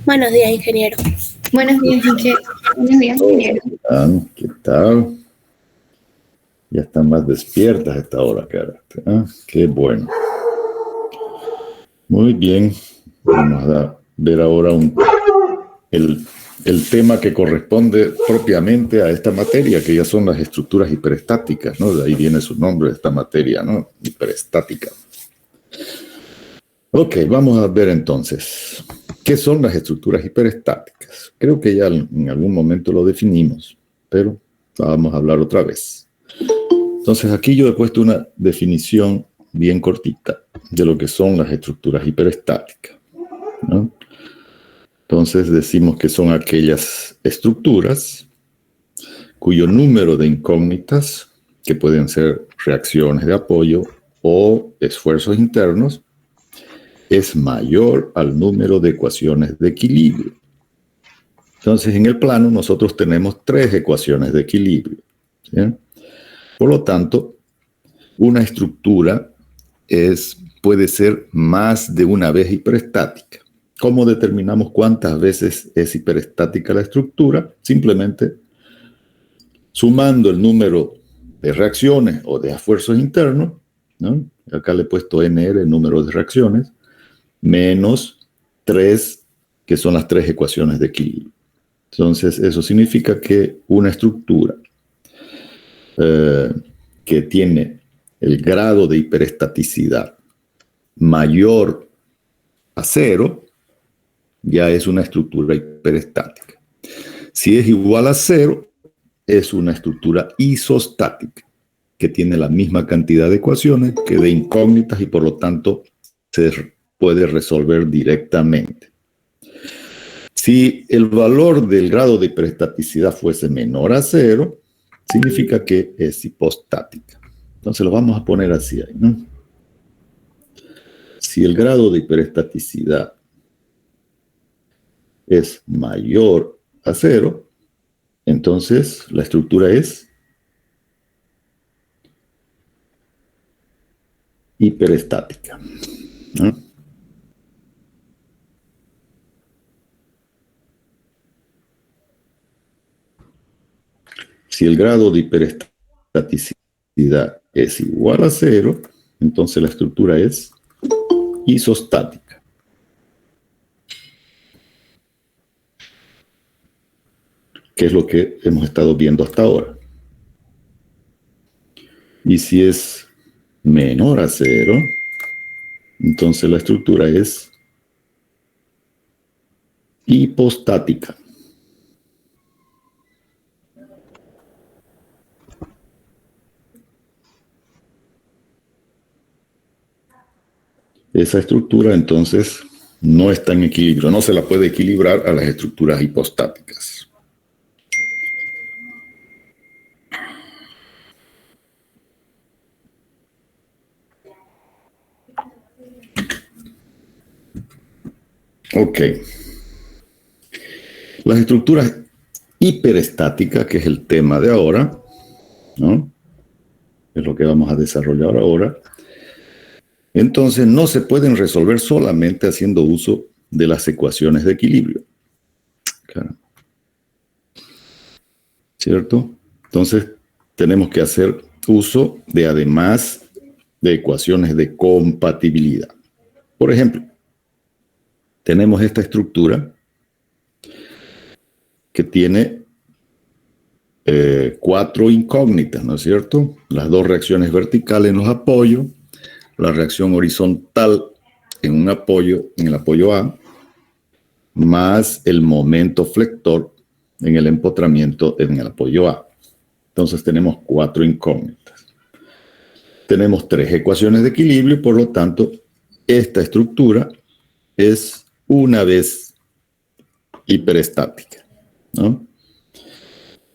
Buenos días, ingeniero. Buenos días, ingeniero. ¿Qué tal? Ya están más despiertas a esta hora, cara. Qué bueno. Muy bien. Vamos a ver ahora el tema que corresponde propiamente a esta materia, que ya son las estructuras hiperestáticas, ¿no? De ahí viene su nombre, esta materia, ¿no? Hiperestática. Ok, vamos a ver entonces. ¿Qué son las estructuras hiperestáticas? Creo que ya en algún momento lo definimos, pero vamos a hablar otra vez. Entonces aquí yo he puesto una definición bien cortita de lo que son las estructuras hiperestáticas, ¿no? Entonces decimos que son aquellas estructuras cuyo número de incógnitas, que pueden ser reacciones de apoyo o esfuerzos internos, es mayor al número de ecuaciones de equilibrio. Entonces, en el plano nosotros tenemos 3 ecuaciones de equilibrio, ¿sí? Por lo tanto, una estructura puede ser más de una vez hiperestática. ¿Cómo determinamos cuántas veces es hiperestática la estructura? Simplemente sumando el número de reacciones o de esfuerzos internos, ¿no? Acá le he puesto NR, el número de reacciones, menos 3, que son las 3 ecuaciones de equilibrio. Entonces, eso significa que una estructura que tiene el grado de hiperestaticidad mayor a 0, ya es una estructura hiperestática. Si es igual a 0, es una estructura isostática, que tiene la misma cantidad de ecuaciones que de incógnitas y por lo tanto se puede resolver directamente. Si el valor del grado de hiperestaticidad fuese menor a 0, significa que es hipostática. Entonces lo vamos a poner así ahí, ¿no? Si el grado de hiperestaticidad es mayor a 0, entonces la estructura es hiperestática, ¿no? Si el grado de hiperestaticidad es igual a 0, entonces la estructura es isostática. Que es lo que hemos estado viendo hasta ahora. Y si es menor a 0, entonces la estructura es hipostática. Esa estructura entonces no está en equilibrio, no se la puede equilibrar a las estructuras hipostáticas. Ok. Las estructuras hiperestáticas, que es el tema de ahora, ¿no? Es lo que vamos a desarrollar ahora. Entonces no se pueden resolver solamente haciendo uso de las ecuaciones de equilibrio. Claro. ¿Cierto? Entonces tenemos que hacer uso de, además de ecuaciones de compatibilidad. Por ejemplo, tenemos esta estructura que tiene 4 incógnitas, ¿no es cierto? Las 2 reacciones verticales en los apoyos, la reacción horizontal en el apoyo A, más el momento flector en el empotramiento en el apoyo A. Entonces tenemos 4 incógnitas. Tenemos 3 ecuaciones de equilibrio, por lo tanto, esta estructura es una vez hiperestática, ¿no?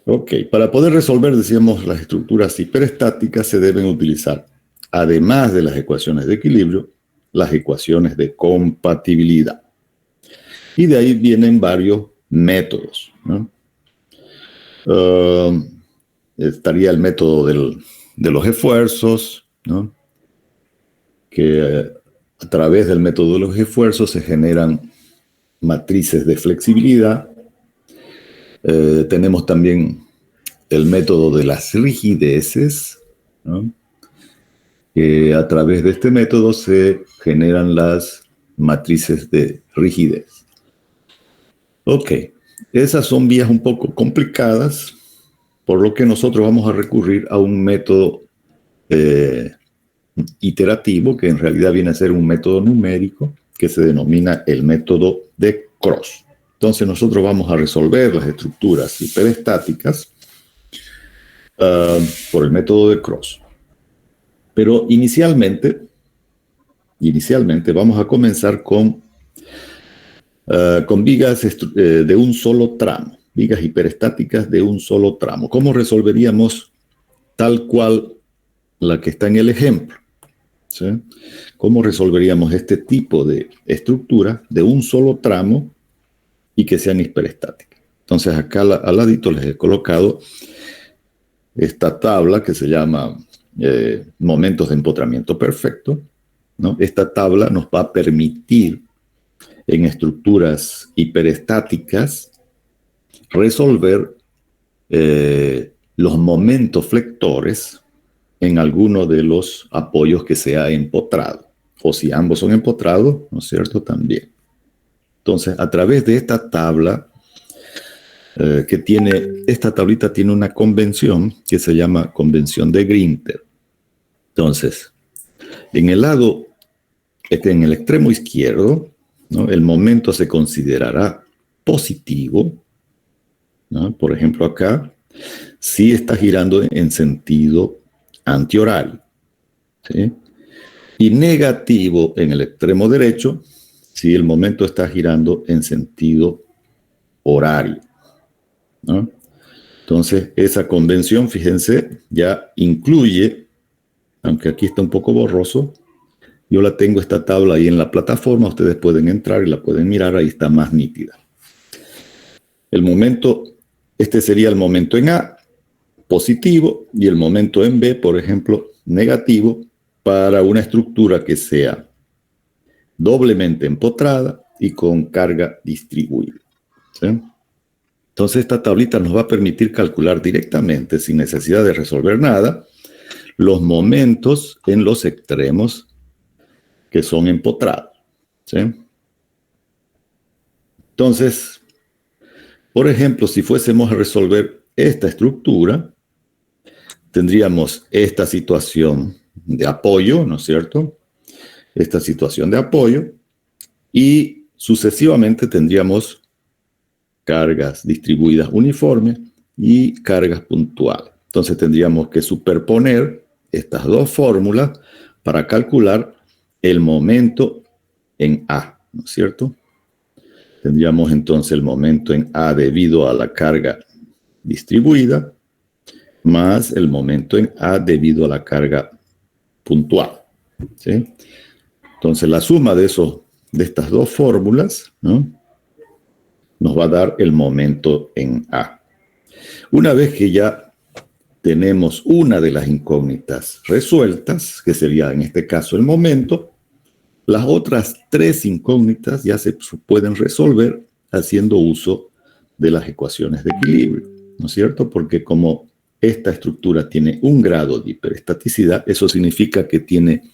Ok, para poder resolver, decíamos, las estructuras hiperestáticas se deben utilizar, además de las ecuaciones de equilibrio, las ecuaciones de compatibilidad. Y de ahí vienen varios métodos, ¿no? Estaría el método de los esfuerzos, ¿no? Que a través del método de los esfuerzos se generan matrices de flexibilidad. Tenemos también el método de las rigideces, ¿no? Que a través de este método se generan las matrices de rigidez. Ok, esas son vías un poco complicadas, por lo que nosotros vamos a recurrir a un método iterativo, que en realidad viene a ser un método numérico, que se denomina el método de Cross. Entonces nosotros vamos a resolver las estructuras hiperestáticas por el método de Cross. Pero inicialmente vamos a comenzar con vigas de un solo tramo, vigas hiperestáticas de un solo tramo. ¿Cómo resolveríamos tal cual la que está en el ejemplo? ¿Sí? ¿Cómo resolveríamos este tipo de estructura de un solo tramo y que sean hiperestáticas? Entonces acá al ladito les he colocado esta tabla que se llama momentos de empotramiento perfecto, ¿no? Esta tabla nos va a permitir en estructuras hiperestáticas resolver los momentos flectores en alguno de los apoyos que sea empotrado, o si ambos son empotrados, ¿no es cierto? También. Entonces, a través de esta tabla, esta tablita tiene una convención que se llama convención de Grinter. Entonces, en el extremo izquierdo, ¿no? El momento se considerará positivo, ¿no? Por ejemplo, acá, si está girando en sentido antihorario, ¿sí? Y negativo en el extremo derecho, si el momento está girando en sentido horario, ¿no? Entonces, esa convención, fíjense, ya incluye, aunque aquí está un poco borroso, yo la tengo esta tabla ahí en la plataforma, ustedes pueden entrar y la pueden mirar, ahí está más nítida. Este sería el momento en A, positivo, y el momento en B, por ejemplo, negativo, para una estructura que sea doblemente empotrada y con carga distribuida, ¿sí? Entonces esta tablita nos va a permitir calcular directamente, sin necesidad de resolver nada, los momentos en los extremos que son empotrados, ¿sí? Entonces, por ejemplo, si fuésemos a resolver esta estructura, tendríamos esta situación de apoyo, ¿no es cierto? Esta situación de apoyo, y sucesivamente tendríamos cargas distribuidas uniformes y cargas puntuales. Entonces tendríamos que superponer estas dos fórmulas para calcular el momento en A, ¿no es cierto? Tendríamos entonces el momento en A debido a la carga distribuida más el momento en A debido a la carga puntual, ¿sí? Entonces la suma de estas dos fórmulas, ¿no?, nos va a dar el momento en A. Una vez que ya tenemos una de las incógnitas resueltas, que sería en este caso el momento, las otras tres incógnitas ya se pueden resolver haciendo uso de las ecuaciones de equilibrio, ¿no es cierto? Porque como esta estructura tiene un grado de hiperestaticidad, eso significa que tiene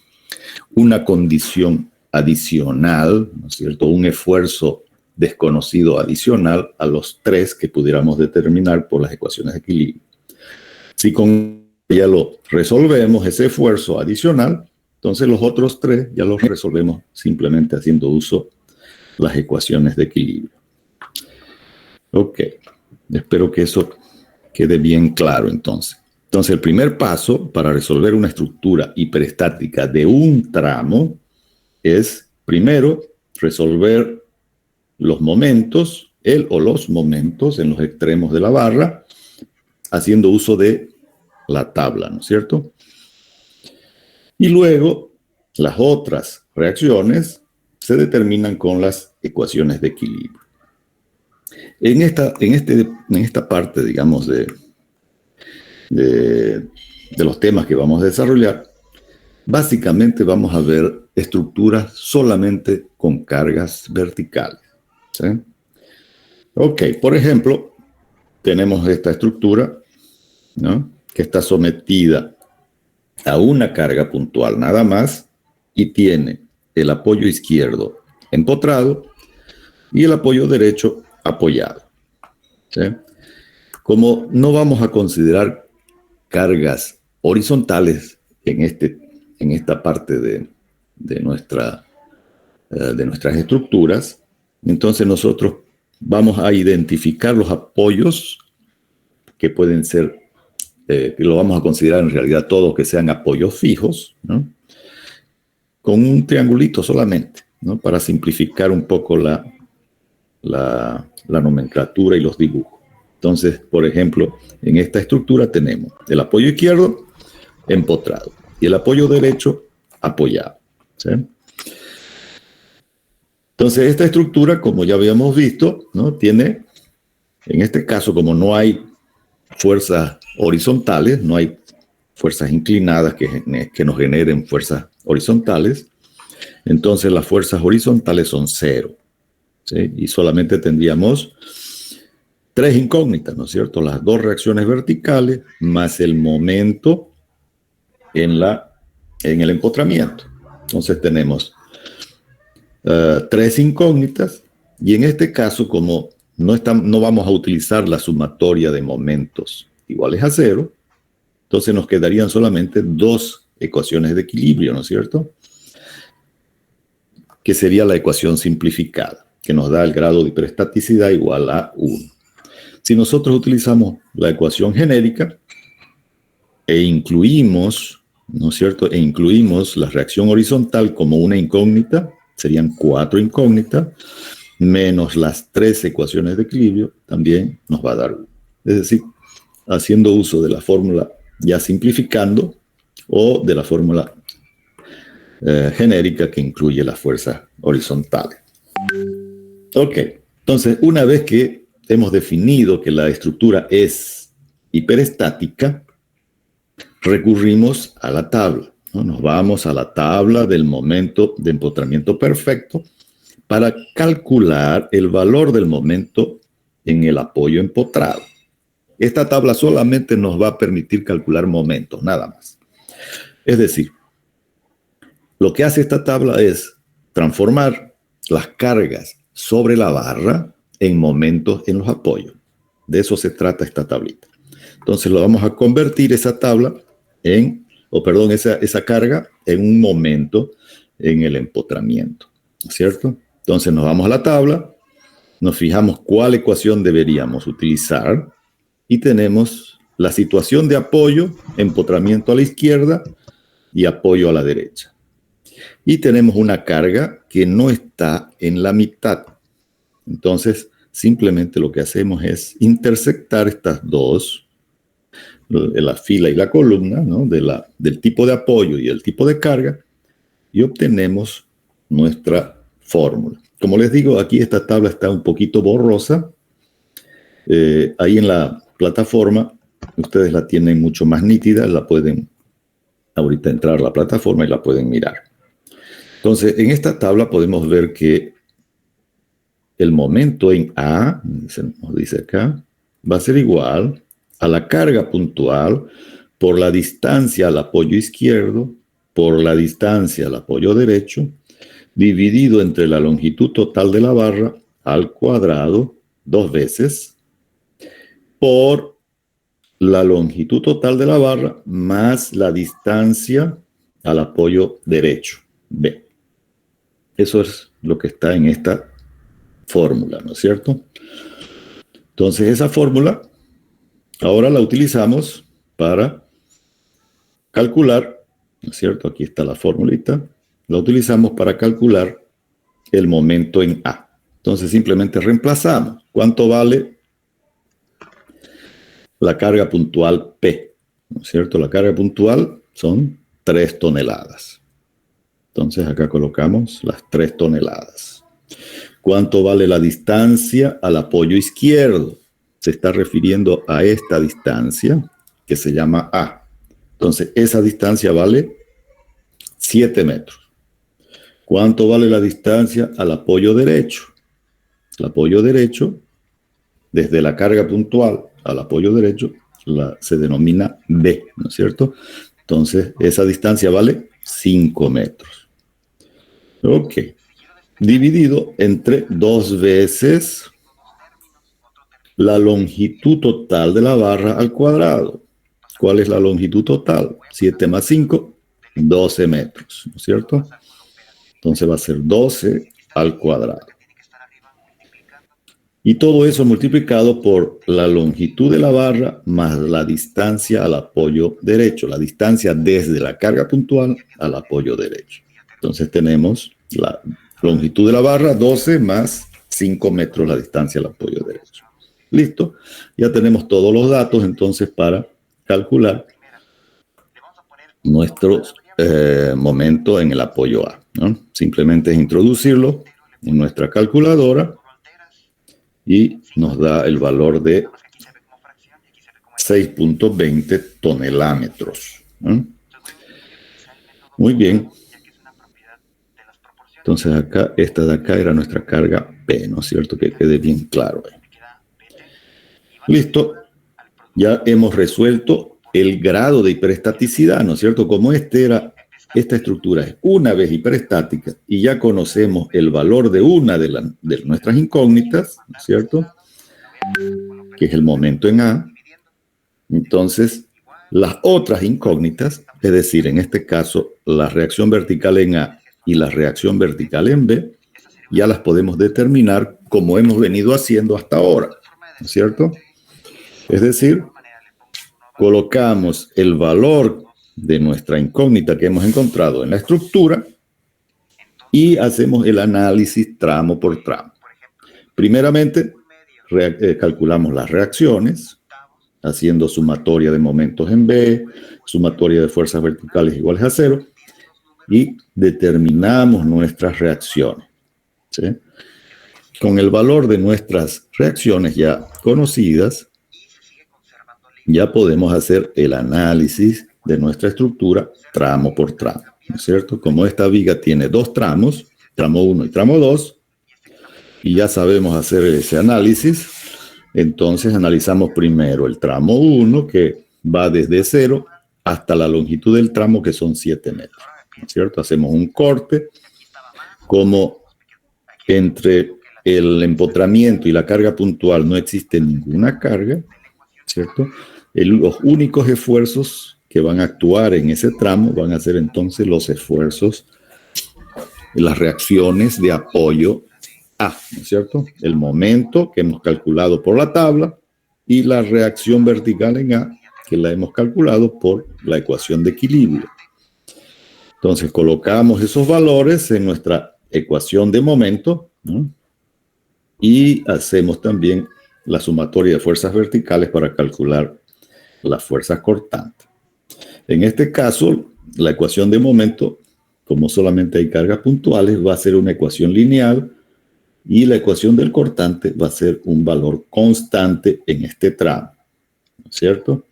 una condición adicional, ¿no es cierto? Un esfuerzo desconocido adicional a los tres que pudiéramos determinar por las ecuaciones de equilibrio. Si con ya lo resolvemos, ese esfuerzo adicional, entonces los otros tres ya los resolvemos simplemente haciendo uso de las ecuaciones de equilibrio. Ok, espero que eso quede bien claro entonces. Entonces el primer paso para resolver una estructura hiperestática de un tramo es, primero, resolver los momentos, los momentos en los extremos de la barra, haciendo uso de la tabla, ¿no es cierto? Y luego, las otras reacciones se determinan con las ecuaciones de equilibrio. En esta parte, digamos, de los temas que vamos a desarrollar, básicamente vamos a ver estructuras solamente con cargas verticales. ¿sí? Ok, por ejemplo, tenemos esta estructura, ¿no?, que está sometida a una carga puntual nada más y tiene el apoyo izquierdo empotrado y el apoyo derecho apoyado, ¿sí? Como no vamos a considerar cargas horizontales en esta parte de nuestras estructuras, entonces nosotros vamos a identificar los apoyos que pueden ser, que lo vamos a considerar en realidad todos que sean apoyos fijos, ¿no?, con un triangulito solamente, ¿no?, para simplificar un poco la nomenclatura y los dibujos. Entonces, por ejemplo, en esta estructura tenemos el apoyo izquierdo empotrado y el apoyo derecho apoyado, ¿sí? Entonces, esta estructura, como ya habíamos visto, ¿no?, tiene, en este caso, como no hay fuerzas horizontales, no hay fuerzas inclinadas que nos generen fuerzas horizontales, entonces las fuerzas horizontales son 0, ¿sí? Y solamente tendríamos 3 incógnitas, ¿no es cierto? Las 2 reacciones verticales más el momento en el empotramiento. Entonces tenemos 3 incógnitas, y en este caso, como no vamos a utilizar la sumatoria de momentos iguales a 0, entonces nos quedarían solamente 2 ecuaciones de equilibrio, ¿no es cierto?, que sería la ecuación simplificada, que nos da el grado de hiperestaticidad igual a 1. Si nosotros utilizamos la ecuación genérica e incluimos, ¿no es cierto?, la reacción horizontal como una incógnita, serían 4 incógnitas, menos las 3 ecuaciones de equilibrio, también nos va a dar 1. Es decir, haciendo uso de la fórmula ya simplificando o de la fórmula genérica que incluye las fuerzas horizontales. Ok, entonces una vez que hemos definido que la estructura es hiperestática, recurrimos a la tabla, ¿no? Nos vamos a la tabla del momento de empotramiento perfecto para calcular el valor del momento en el apoyo empotrado. Esta tabla solamente nos va a permitir calcular momentos, nada más. Es decir, lo que hace esta tabla es transformar las cargas sobre la barra en momentos en los apoyos. De eso se trata esta tablita. Entonces lo vamos a convertir esa tabla esa carga en un momento en el empotramiento, ¿no es cierto? Entonces nos vamos a la tabla, nos fijamos cuál ecuación deberíamos utilizar y tenemos la situación de apoyo, empotramiento a la izquierda y apoyo a la derecha. Y tenemos una carga que no está en la mitad. Entonces, simplemente lo que hacemos es intersectar estas dos, la fila y la columna, ¿no?, del tipo de apoyo y el tipo de carga, y obtenemos nuestra fórmula. Como les digo, aquí esta tabla está un poquito borrosa. Ahí en la plataforma ustedes la tienen mucho más nítida, la pueden ahorita entrar a la plataforma y la pueden mirar. Entonces, en esta tabla podemos ver que el momento en A, nos dice acá, va a ser igual a la carga puntual por la distancia al apoyo izquierdo, por la distancia al apoyo derecho, dividido entre la longitud total de la barra al cuadrado 2 veces, por la longitud total de la barra más la distancia al apoyo derecho, B. Eso es lo que está en esta fórmula, ¿no es cierto? Entonces esa fórmula ahora la utilizamos para calcular, ¿no es cierto? Aquí está la formulita. La utilizamos para calcular el momento en A. Entonces simplemente reemplazamos. ¿Cuánto vale la carga puntual P? ¿No es cierto? La carga puntual son 3 toneladas. Entonces acá colocamos las 3 toneladas. ¿Cuánto vale la distancia al apoyo izquierdo? Se está refiriendo a esta distancia que se llama A. Entonces esa distancia vale 7 metros. ¿Cuánto vale la distancia al apoyo derecho? el apoyo derecho, desde la carga puntual al apoyo derecho, se denomina B, ¿no es cierto? Entonces, esa distancia vale 5 metros. Ok. Dividido entre 2 veces la longitud total de la barra al cuadrado. ¿Cuál es la longitud total? 7 más 5, 12 metros, ¿no es cierto? Entonces va a ser 12 al cuadrado. Y todo eso multiplicado por la longitud de la barra más la distancia al apoyo derecho, la distancia desde la carga puntual al apoyo derecho. Entonces tenemos la longitud de la barra, 12 más 5 metros la distancia al apoyo derecho. Listo, ya tenemos todos los datos entonces para calcular nuestro momento en el apoyo A, ¿no? Simplemente es introducirlo en nuestra calculadora y nos da el valor de 6.20 tonelámetros, ¿no? Muy bien. Entonces acá, esta de acá era nuestra carga P, ¿no es cierto? Que quede bien claro. Listo. Ya hemos resuelto el grado de hiperestaticidad, ¿no es cierto? Como esta estructura es una vez hiperestática y ya conocemos el valor de una de nuestras incógnitas, ¿no es cierto? Que es el momento en A. Entonces, las otras incógnitas, es decir, en este caso, la reacción vertical en A y la reacción vertical en B, ya las podemos determinar como hemos venido haciendo hasta ahora, ¿no es cierto? Es decir, colocamos el valor de nuestra incógnita que hemos encontrado en la estructura y hacemos el análisis tramo por tramo. Primeramente, calculamos las reacciones, haciendo sumatoria de momentos en B, sumatoria de fuerzas verticales iguales a 0, y determinamos nuestras reacciones, ¿sí? Con el valor de nuestras reacciones ya conocidas, ya podemos hacer el análisis de nuestra estructura tramo por tramo, ¿no es cierto? Como esta viga tiene 2 tramos, tramo 1 y tramo 2, y ya sabemos hacer ese análisis, entonces analizamos primero el tramo 1, que va desde 0 hasta la longitud del tramo, que son 7 metros, ¿no es cierto? Hacemos un corte, como entre el empotramiento y la carga puntual no existe ninguna carga, ¿cierto? Los únicos esfuerzos que van a actuar en ese tramo van a ser entonces los esfuerzos, las reacciones de apoyo A, ¿no es cierto? El momento que hemos calculado por la tabla y la reacción vertical en A, que la hemos calculado por la ecuación de equilibrio. Entonces colocamos esos valores en nuestra ecuación de momento, ¿no? Y hacemos también la sumatoria de fuerzas verticales para calcular las fuerzas cortantes. En este caso, la ecuación de momento, como solamente hay cargas puntuales, va a ser una ecuación lineal y la ecuación del cortante va a ser un valor constante en este tramo, ¿no es cierto?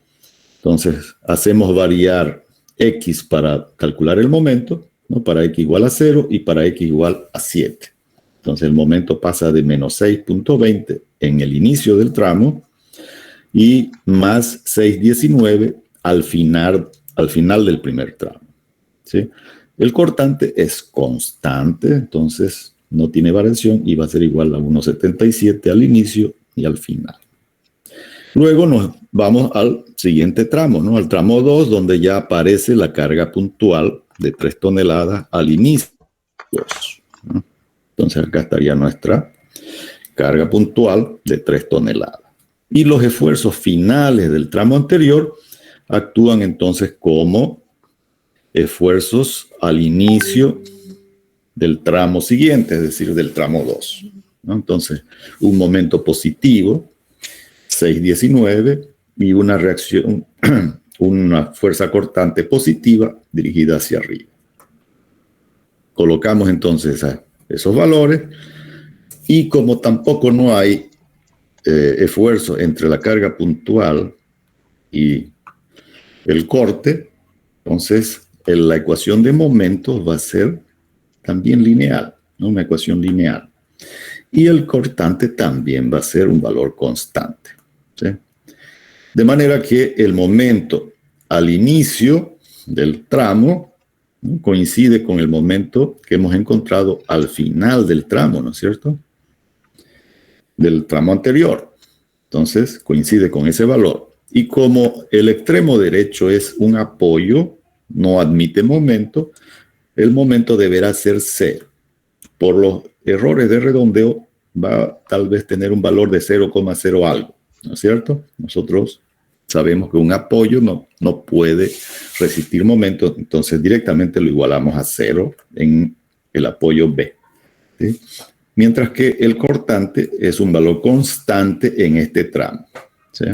Entonces, hacemos variar X para calcular el momento, ¿no? Para X igual a 0 y para X igual a 7. Entonces, el momento pasa de menos 6.20 en el inicio del tramo y más 6.19 al final del primer tramo, ¿sí? El cortante es constante, entonces no tiene variación y va a ser igual a 1.77 al inicio y al final. Luego nos vamos al siguiente tramo, ¿no? Al tramo 2, donde ya aparece la carga puntual de 3 toneladas al inicio, ¿no? Entonces acá estaría nuestra carga puntual de 3 toneladas. Y los esfuerzos finales del tramo anterior actúan entonces como esfuerzos al inicio del tramo siguiente, es decir, del tramo 2, ¿no? Entonces, un momento positivo, 6.19, y una reacción, una fuerza cortante positiva dirigida hacia arriba. Colocamos entonces esos valores y como tampoco no hay esfuerzo entre la carga puntual y el corte, entonces la ecuación de momentos va a ser también lineal, ¿no? Una ecuación lineal. y el cortante también va a ser un valor constante, ¿sí? De manera que el momento al inicio del tramo, ¿no?, coincide con el momento que hemos encontrado al final del tramo, ¿no es cierto?, del tramo anterior. Entonces coincide con ese valor. Y como el extremo derecho es un apoyo, no admite momento, el momento deberá ser 0. Por los errores de redondeo va a tal vez tener un valor de 0,0 algo, ¿no es cierto? Nosotros sabemos que un apoyo no puede resistir momento, entonces directamente lo igualamos a 0 en el apoyo B, ¿sí? Mientras que el cortante es un valor constante en este tramo, ¿sí?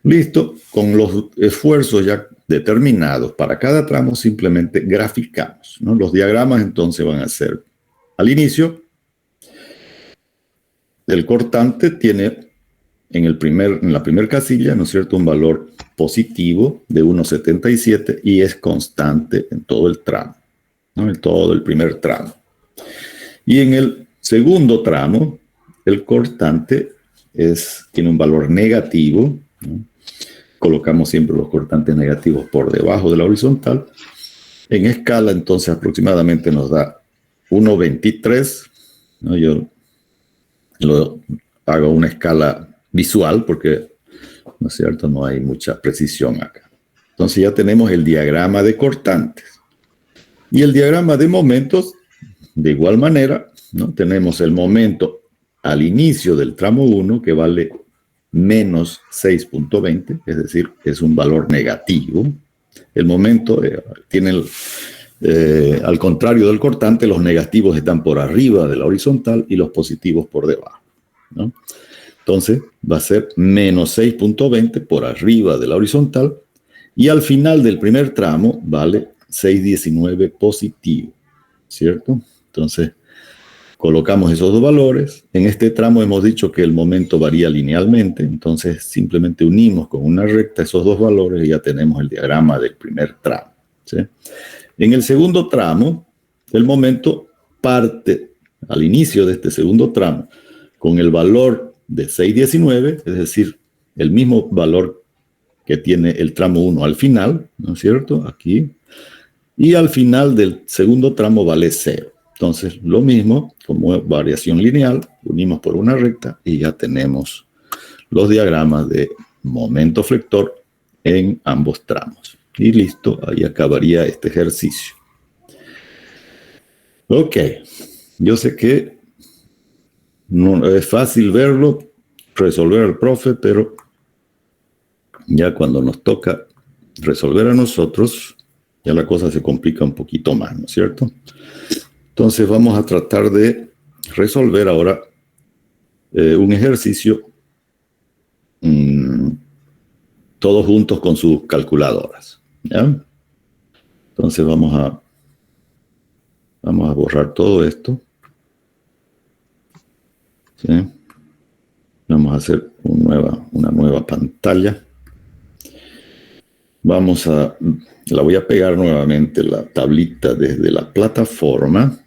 Listo, con los esfuerzos ya determinados para cada tramo simplemente graficamos, ¿no? Los diagramas entonces van a ser: al inicio, el cortante tiene en la primera casilla, ¿no es cierto?, un valor positivo de 1,77 y es constante en todo el tramo, ¿no?, en todo el primer tramo. Y en el segundo tramo, el cortante tiene un valor negativo, ¿no? Colocamos siempre los cortantes negativos por debajo de la horizontal. En escala, entonces, aproximadamente nos da 1,23, ¿no? Yo hago una escala visual porque, ¿no es cierto?, no hay mucha precisión acá. Entonces ya tenemos el diagrama de cortantes. Y el diagrama de momentos, de igual manera, ¿no? Tenemos el momento al inicio del tramo 1, que vale menos 6,20, es decir, es un valor negativo. El momento tiene al contrario del cortante, los negativos están por arriba de la horizontal y los positivos por debajo, ¿no? Entonces va a ser menos 6,20 por arriba de la horizontal, y al final del primer tramo vale 6,19 positivo, ¿cierto? Entonces colocamos esos dos valores. En este tramo hemos dicho que el momento varía linealmente, entonces simplemente unimos con una recta esos dos valores y ya tenemos el diagrama del primer tramo, ¿sí? En el segundo tramo, el momento parte al inicio de este segundo tramo con el valor de 6,19, es decir, el mismo valor que tiene el tramo 1 al final, ¿no es cierto?, aquí. Y al final del segundo tramo vale 0. Entonces, lo mismo, como variación lineal, unimos por una recta y ya tenemos los diagramas de momento flector en ambos tramos. Y listo, ahí acabaría este ejercicio. Ok, yo sé que no es fácil verlo, resolver al profe, pero ya cuando nos toca resolver a nosotros, ya la cosa se complica un poquito más, ¿no es cierto? Entonces vamos a tratar de resolver ahora un ejercicio todos juntos con sus calculadoras, ¿ya? Entonces vamos a borrar todo esto, ¿sí? Vamos a hacer una nueva pantalla. La voy a pegar nuevamente la tablita desde la plataforma.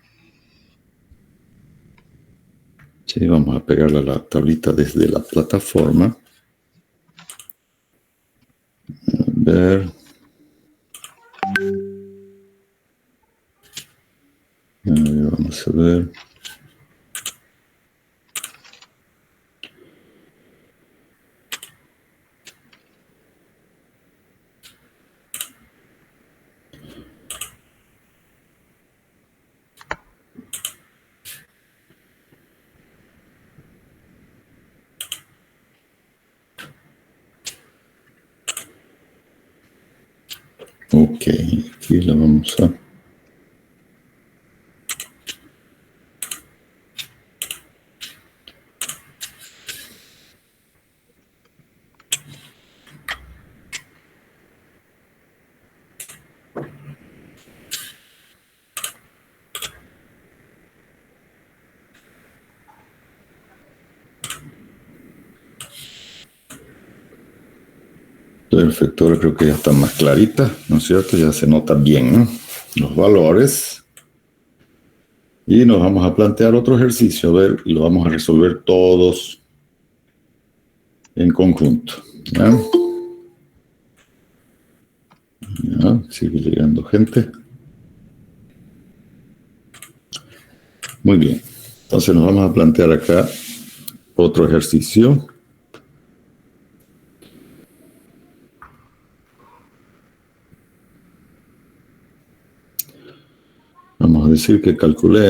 Sí, vamos a pegarle la tablita desde la plataforma. A ver. Vamos a ver. Ok, aquí la vamos a... Perfecto, ahora creo que ya está más clarita, ¿no es cierto? Ya se nota bien, ¿no?, los valores. Y nos vamos a plantear otro ejercicio, a ver, y lo vamos a resolver todos en conjunto. ¿Ya? Ya, sigue llegando gente. Muy bien. Entonces nos vamos a plantear acá otro ejercicio. Vamos a decir que calcular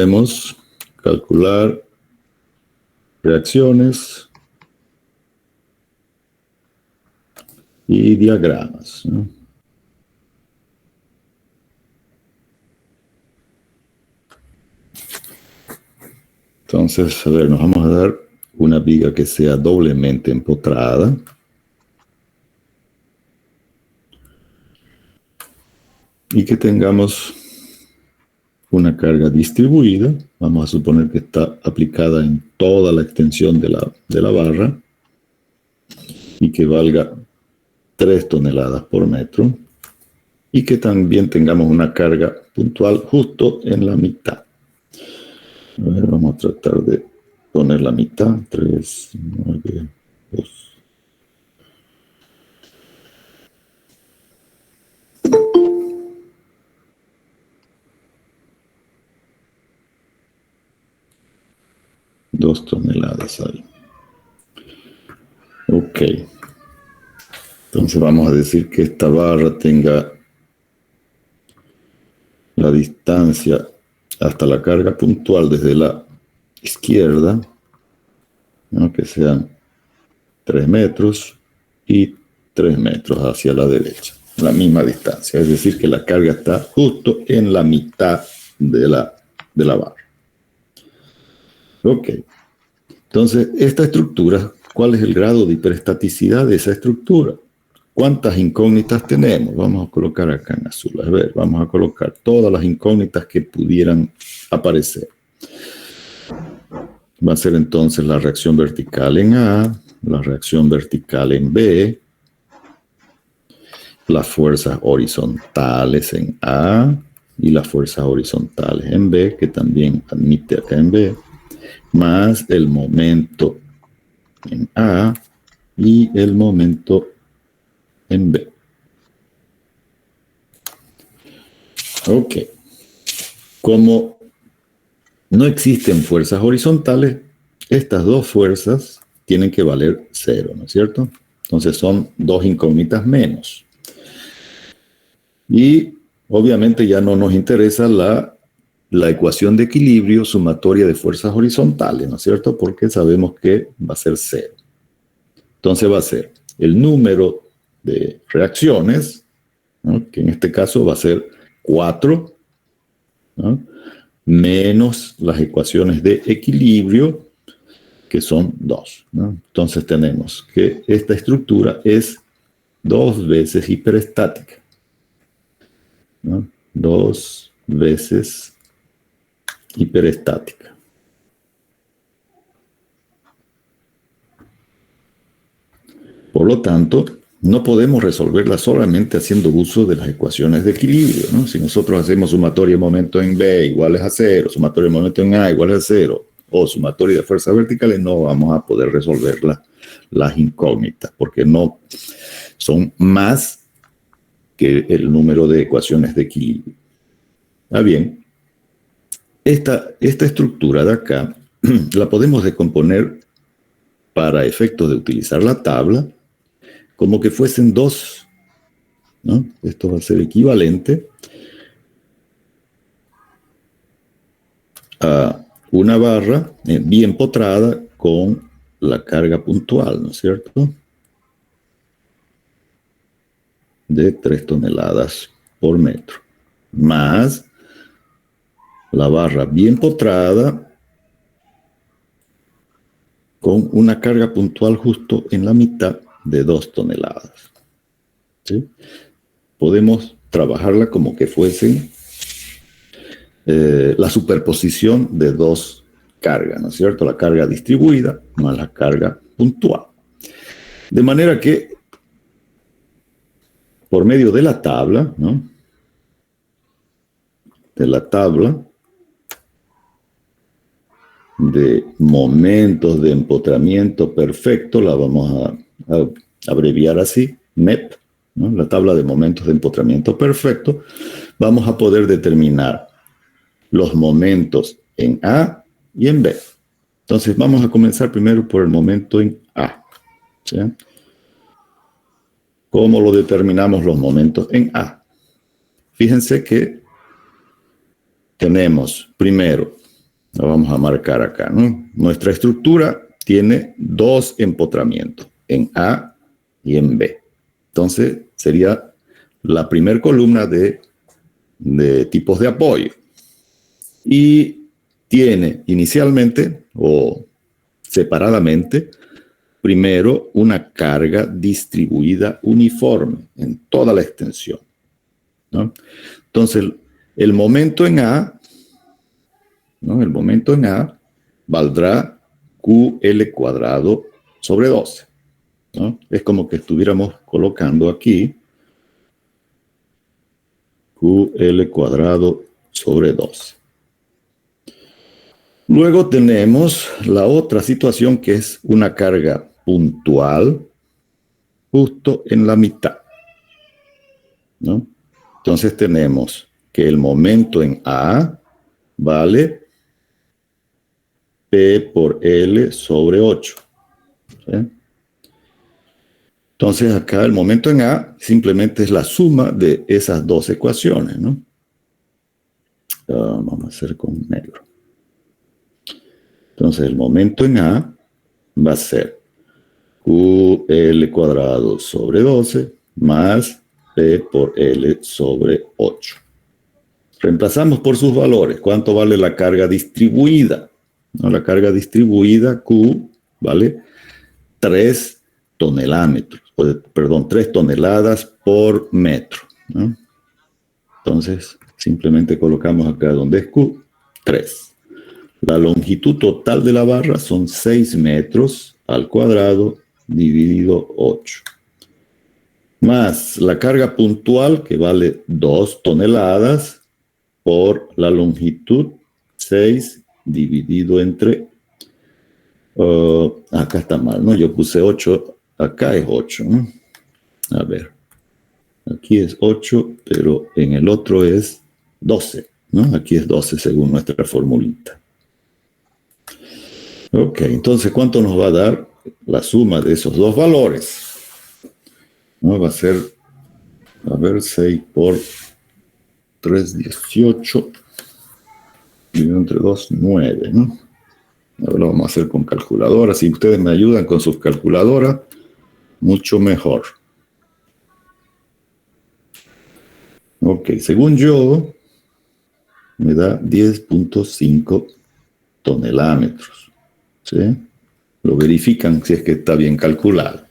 reacciones y diagramas, ¿no? Entonces, a ver, nos vamos a dar una viga que sea doblemente empotrada. Y que tengamos una carga distribuida. Vamos a suponer que está aplicada en toda la extensión de la barra y que valga 3 toneladas por metro. Y que también tengamos una carga puntual justo en la mitad. A ver, vamos a tratar de poner la mitad. 3, 9, 2. Dos toneladas ahí. Ok. Entonces vamos a decir que esta barra tenga la distancia hasta la carga puntual desde la izquierda, ¿no? Que sean 3 metros y 3 metros hacia la derecha, la misma distancia, es decir, que la carga está justo en la mitad de la barra. Ok, entonces esta estructura, ¿cuál es el grado de hiperestaticidad de esa estructura? ¿Cuántas incógnitas tenemos? Vamos a colocar acá en azul. A ver, vamos a colocar todas las incógnitas que pudieran aparecer. Va a ser entonces la reacción vertical en A, la reacción vertical en B, las fuerzas horizontales en A y las fuerzas horizontales en B, que también admite acá en B, más el momento en A y el momento en B. Ok. Como no existen fuerzas horizontales, estas dos fuerzas tienen que valer 0, ¿no es cierto? Entonces son dos incógnitas menos. Y obviamente ya no nos interesa la ecuación de equilibrio sumatoria de fuerzas horizontales, ¿no es cierto? Porque sabemos que va a ser 0. Entonces va a ser el número de reacciones, ¿no? Que en este caso va a ser 4, ¿no? Menos las ecuaciones de equilibrio, que son 2, ¿no? Entonces tenemos que esta estructura es 2 veces hiperestática, ¿no? 2 veces hiperestática. Por lo tanto, no podemos resolverla solamente haciendo uso de las ecuaciones de equilibrio, ¿no? Si nosotros hacemos sumatoria de momento en B iguales a 0, sumatoria de momento en A iguales a 0, o sumatoria de fuerzas verticales, no vamos a poder resolver las incógnitas, porque no son más que el número de ecuaciones de equilibrio. Bien, esta estructura de acá la podemos decomponer para efectos de utilizar la tabla como que fuesen 2, ¿no? Esto va a ser equivalente a una barra bien potrada con la carga puntual, ¿no es cierto? De 3 toneladas por metro, más la barra bien potrada con una carga puntual justo en la mitad de 2 toneladas. ¿Sí? Podemos trabajarla como que fuesen la superposición de dos cargas, ¿no es cierto? La carga distribuida más la carga puntual. De manera que, por medio de la tabla, ¿no? De la tabla, de momentos de empotramiento perfecto, la vamos a abreviar así, MEP, ¿no? La tabla de momentos de empotramiento perfecto, vamos a poder determinar los momentos en A y en B. Entonces vamos a comenzar primero por el momento en A. ¿Sí? ¿Cómo lo determinamos los momentos en A? Fíjense que tenemos primero, lo vamos a marcar acá, ¿no? Nuestra estructura tiene dos empotramientos, en A y en B. Entonces sería la primera columna de tipos de apoyo. Y tiene inicialmente o separadamente, primero una carga distribuida uniforme en toda la extensión, ¿no? Entonces, el momento en A, ¿no? El momento en A valdrá QL cuadrado sobre 12, ¿no? Es como que estuviéramos colocando aquí QL cuadrado sobre 12. Luego tenemos la otra situación que es una carga puntual justo en la mitad, ¿no? Entonces tenemos que el momento en A vale P por L sobre 8. ¿Sí? Entonces acá el momento en A simplemente es la suma de esas dos ecuaciones, ¿no? Vamos a hacer con negro. Entonces el momento en A va a ser QL cuadrado sobre 12 más P por L sobre 8. Reemplazamos por sus valores. ¿Cuánto vale la carga distribuida? ¿No? La carga distribuida Q vale 3 tonelámetros, perdón, 3 toneladas por metro, ¿no? Entonces, simplemente colocamos acá donde es Q, 3. La longitud total de la barra son 6 metros al cuadrado dividido 8. Más la carga puntual, que vale 2 toneladas por la longitud 6 dividido entre... acá está mal, ¿no? Yo puse 8, acá es 8, ¿no? A ver, aquí es 8, pero en el otro es 12, ¿no? Aquí es 12 según nuestra formulita. Ok, entonces, ¿cuánto nos va a dar la suma de esos dos valores? ¿No? Va a ser, a ver, 6 por 3, 18, dividido entre 2, 9, ¿no? Ahora lo vamos a hacer con calculadora. Si ustedes me ayudan con sus calculadoras, mucho mejor. Ok, según yo, me da 10.5 tonelámetros. ¿Sí? Lo verifican si es que está bien calculado.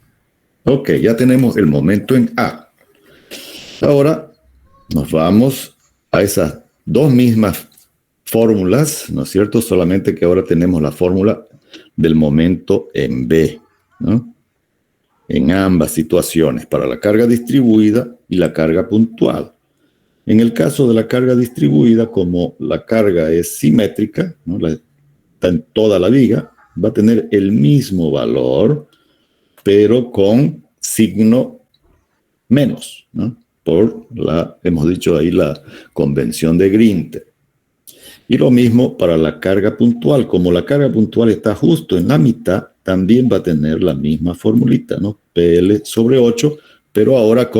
Ok, ya tenemos el momento en A. Ahora nos vamos a esas dos mismas fórmulas, ¿no es cierto? Solamente que ahora tenemos la fórmula del momento en B, ¿no? En ambas situaciones, para la carga distribuida y la carga puntual. En el caso de la carga distribuida, como la carga es simétrica, ¿no? Está en toda la viga, va a tener el mismo valor, pero con signo menos, ¿no? Por hemos dicho ahí, la convención de Grinter. Y lo mismo para la carga puntual. Como la carga puntual está justo en la mitad, también va a tener la misma formulita, ¿no? PL sobre 8, pero ahora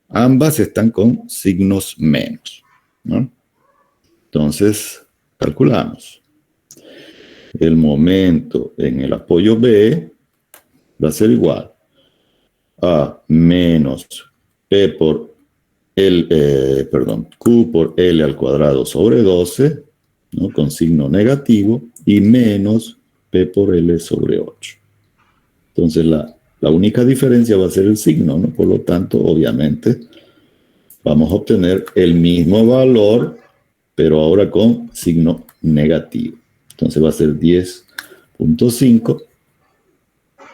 ambas están con signos menos, ¿no? Entonces, calculamos. El momento en el apoyo B va a ser igual a menos P por Q por L al cuadrado sobre 12, ¿no? Con signo negativo, y menos P por L sobre 8. Entonces la única diferencia va a ser el signo, ¿no? Por lo tanto, obviamente, vamos a obtener el mismo valor, pero ahora con signo negativo. Entonces va a ser 10.5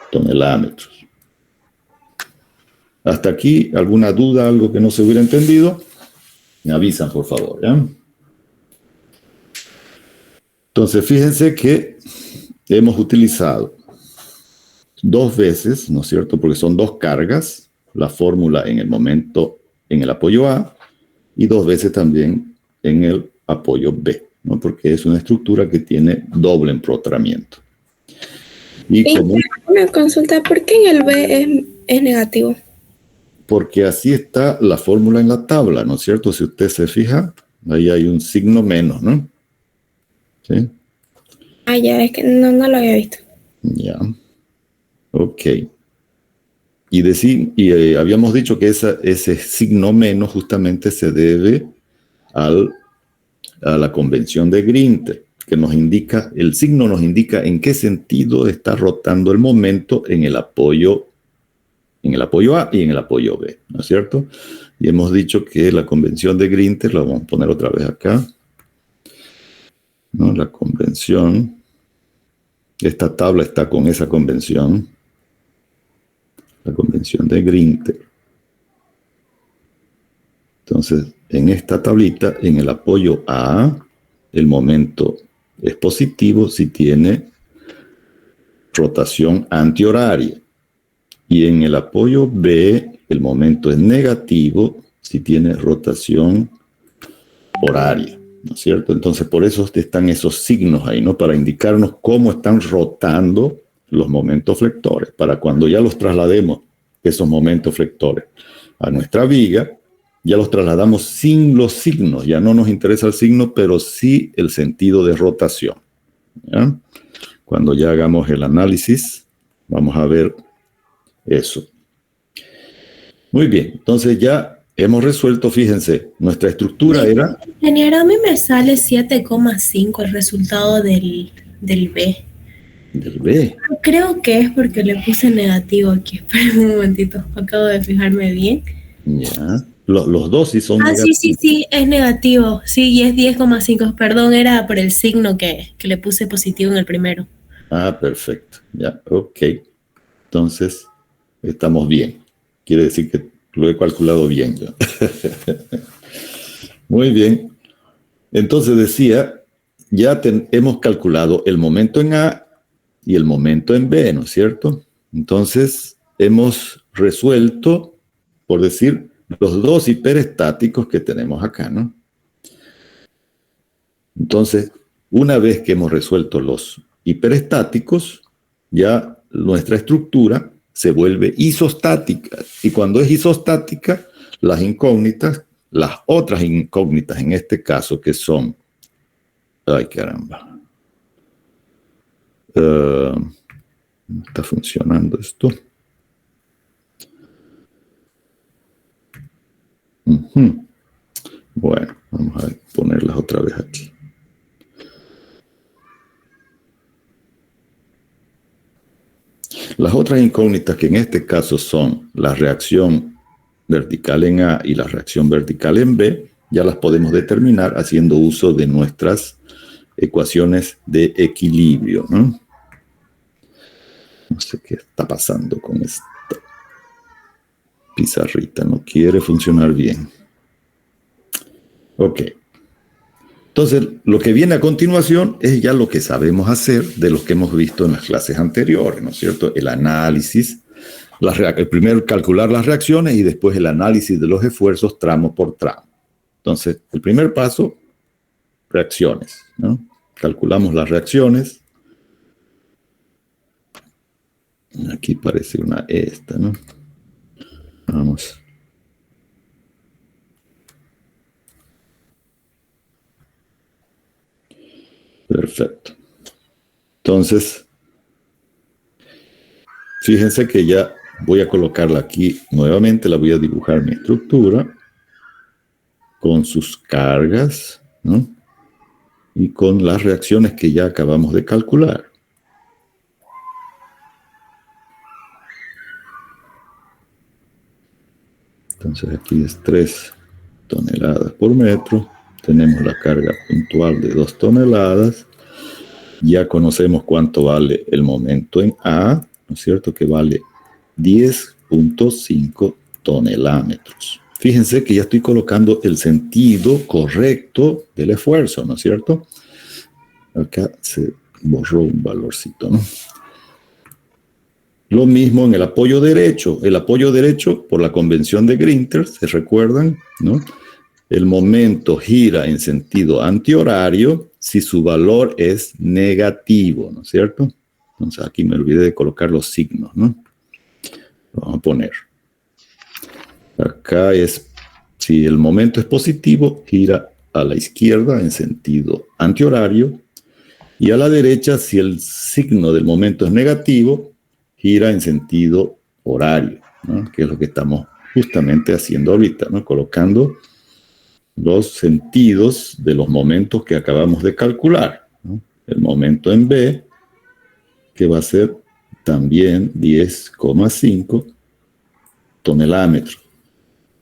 tonelámetros. Hasta aquí, ¿alguna duda, algo que no se hubiera entendido? Me avisan, por favor, ¿ya? Entonces, fíjense que hemos utilizado 2 veces, ¿no es cierto? Porque son 2 cargas, la fórmula en el momento, en el apoyo A, y 2 veces también en el apoyo B, ¿no? Porque es una estructura que tiene doble empotramiento. Y como una consulta, ¿por qué en el B es negativo? Porque así está la fórmula en la tabla, ¿no es cierto? Si usted se fija, ahí hay un signo menos, ¿no? ¿Sí? Ah, ya, es que no lo había visto. Ya. Ok. Y habíamos dicho que ese signo menos justamente se debe a la convención de Grinter, que nos indica, el signo nos indica en qué sentido está rotando el momento en el apoyo A y en el apoyo B, ¿no es cierto? Y hemos dicho que la convención de Grinter, la vamos a poner otra vez acá, ¿no? La convención, esta tabla está con esa convención, la convención de Grinter. Entonces, en esta tablita, en el apoyo A, el momento es positivo si tiene rotación antihoraria. Y en el apoyo B, el momento es negativo si tiene rotación horaria, ¿no es cierto? Entonces, por eso están esos signos ahí, ¿no? Para indicarnos cómo están rotando los momentos flectores, para cuando ya los traslademos, esos momentos flectores, a nuestra viga, ya los trasladamos sin los signos, ya no nos interesa el signo, pero sí el sentido de rotación, ¿ya? Cuando ya hagamos el análisis, vamos a ver eso. Muy bien, entonces ya hemos resuelto, fíjense, nuestra estructura era... Ingeniero, a mí me sale 7,5 el resultado del B. Del B. Creo que es porque le puse negativo aquí. Espera un momentito, acabo de fijarme bien. Ya. Los dos sí son negativos. Sí, es negativo. Sí, y es 10,5. Perdón, era por el signo que le puse positivo en el primero. Ah, perfecto. Ya, ok. Entonces, estamos bien. Quiere decir que lo he calculado bien yo. Muy bien. Entonces decía, ya hemos calculado el momento en A y el momento en B, ¿no es cierto? Entonces, hemos resuelto, por decir, los 2 hiperestáticos que tenemos acá, ¿no? Entonces, una vez que hemos resuelto los hiperestáticos, ya nuestra estructura se vuelve isostática. Y cuando es isostática, las incógnitas, las otras incógnitas en este caso, que son... ¡Ay, caramba! No está funcionando esto. Bueno, vamos a ponerlas otra vez aquí. Las otras incógnitas, que en este caso son la reacción vertical en A y la reacción vertical en B, ya las podemos determinar haciendo uso de nuestras ecuaciones de equilibrio, ¿no? No sé qué está pasando con esta pizarrita, no quiere funcionar bien. Ok. Entonces, lo que viene a continuación es ya lo que sabemos hacer de lo que hemos visto en las clases anteriores, ¿no es cierto? El análisis, el primero calcular las reacciones y después el análisis de los esfuerzos tramo por tramo. Entonces, el primer paso, reacciones, ¿no? Calculamos las reacciones. Aquí parece una esta, ¿no? Vamos. Perfecto. Entonces, fíjense que ya voy a colocarla aquí nuevamente, la voy a dibujar mi estructura con sus cargas, ¿no? Y con las reacciones que ya acabamos de calcular. Entonces aquí es 3 toneladas por metro. Tenemos la carga puntual de 2 toneladas. Ya conocemos cuánto vale el momento en A, ¿no es cierto? Que vale 10.5 tonelámetros. Fíjense que ya estoy colocando el sentido correcto del esfuerzo, ¿no es cierto? Acá se borró un valorcito, ¿no? Lo mismo en el apoyo derecho. El apoyo derecho, por la convención de Grinter, ¿se recuerdan? ¿No? El momento gira en sentido antihorario si su valor es negativo, ¿no es cierto? Entonces aquí me olvidé de colocar los signos, ¿no? Lo vamos a poner. Acá es, si el momento es positivo, gira a la izquierda en sentido antihorario, y a la derecha, si el signo del momento es negativo, gira en sentido horario, ¿no? Que es lo que estamos justamente haciendo ahorita, ¿no? Colocando los sentidos de los momentos que acabamos de calcular, ¿no? El momento en B, que va a ser también 10,5 tonelámetros,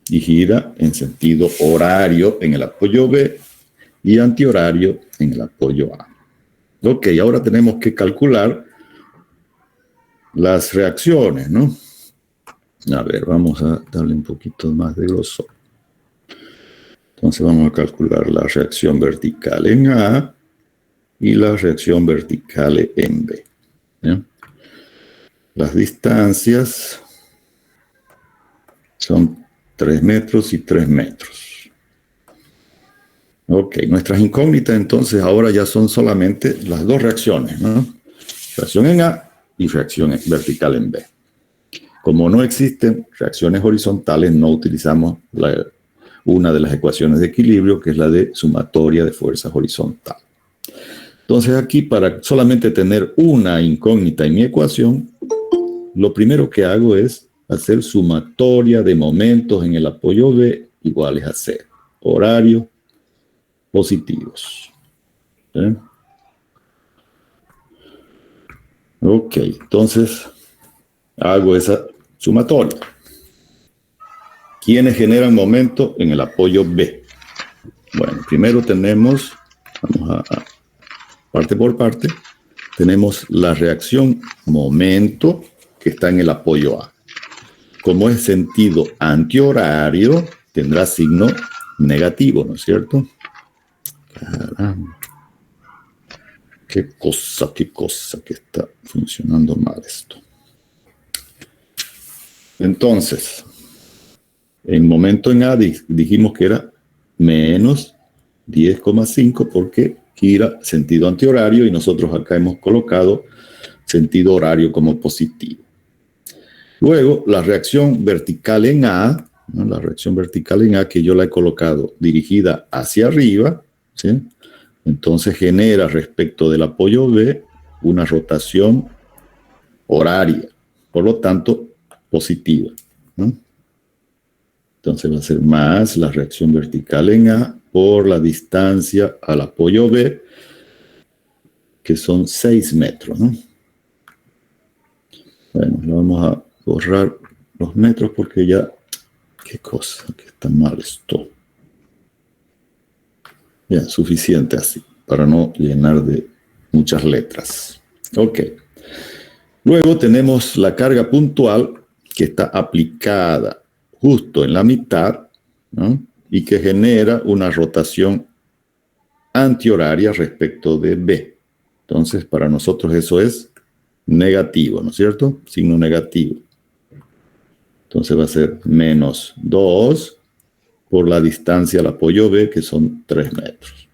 y gira en sentido horario en el apoyo B y antihorario en el apoyo A. Ok, ahora tenemos que calcular las reacciones, ¿no? A ver, vamos a darle un poquito más de grosor. Entonces vamos a calcular la reacción vertical en A y la reacción vertical en B, ¿sí? Las distancias son 3 metros y 3 metros. Ok, nuestras incógnitas entonces ahora ya son solamente las dos reacciones, ¿no? Reacción en A y reacción vertical en B. Como no existen reacciones horizontales, no utilizamos una de las ecuaciones de equilibrio, que es la de sumatoria de fuerzas horizontal. Entonces aquí, para solamente tener una incógnita en mi ecuación, lo primero que hago es hacer sumatoria de momentos en el apoyo B iguales a 0. Horarios positivos. ¿Sí? Ok, entonces hago esa sumatoria. ¿Quiénes generan momento en el apoyo B? Bueno, primero tenemos, vamos a parte por parte, tenemos la reacción momento que está en el apoyo A. Como es sentido antihorario, tendrá signo negativo, ¿no es cierto? Caramba. Qué cosa que está funcionando mal esto. Entonces, en momento en A dijimos que era menos 10,5 porque gira sentido antihorario y nosotros acá hemos colocado sentido horario como positivo. Luego, la reacción vertical en A, ¿no? La reacción vertical en A que yo la he colocado dirigida hacia arriba, ¿sí? Entonces genera respecto del apoyo B una rotación horaria, por lo tanto positiva, ¿no? Entonces va a ser más la reacción vertical en A por la distancia al apoyo B, que son 6 metros, ¿no? Bueno, lo vamos a borrar los metros porque ya, qué cosa, que está mal esto. Ya, suficiente así, para no llenar de muchas letras. Ok. Luego tenemos la carga puntual que está aplicada justo en la mitad, ¿no? Y que genera una rotación antihoraria respecto de B. Entonces, para nosotros eso es negativo, ¿no es cierto? Signo negativo. Entonces va a ser menos 2 por la distancia al apoyo B, que son 3 metros.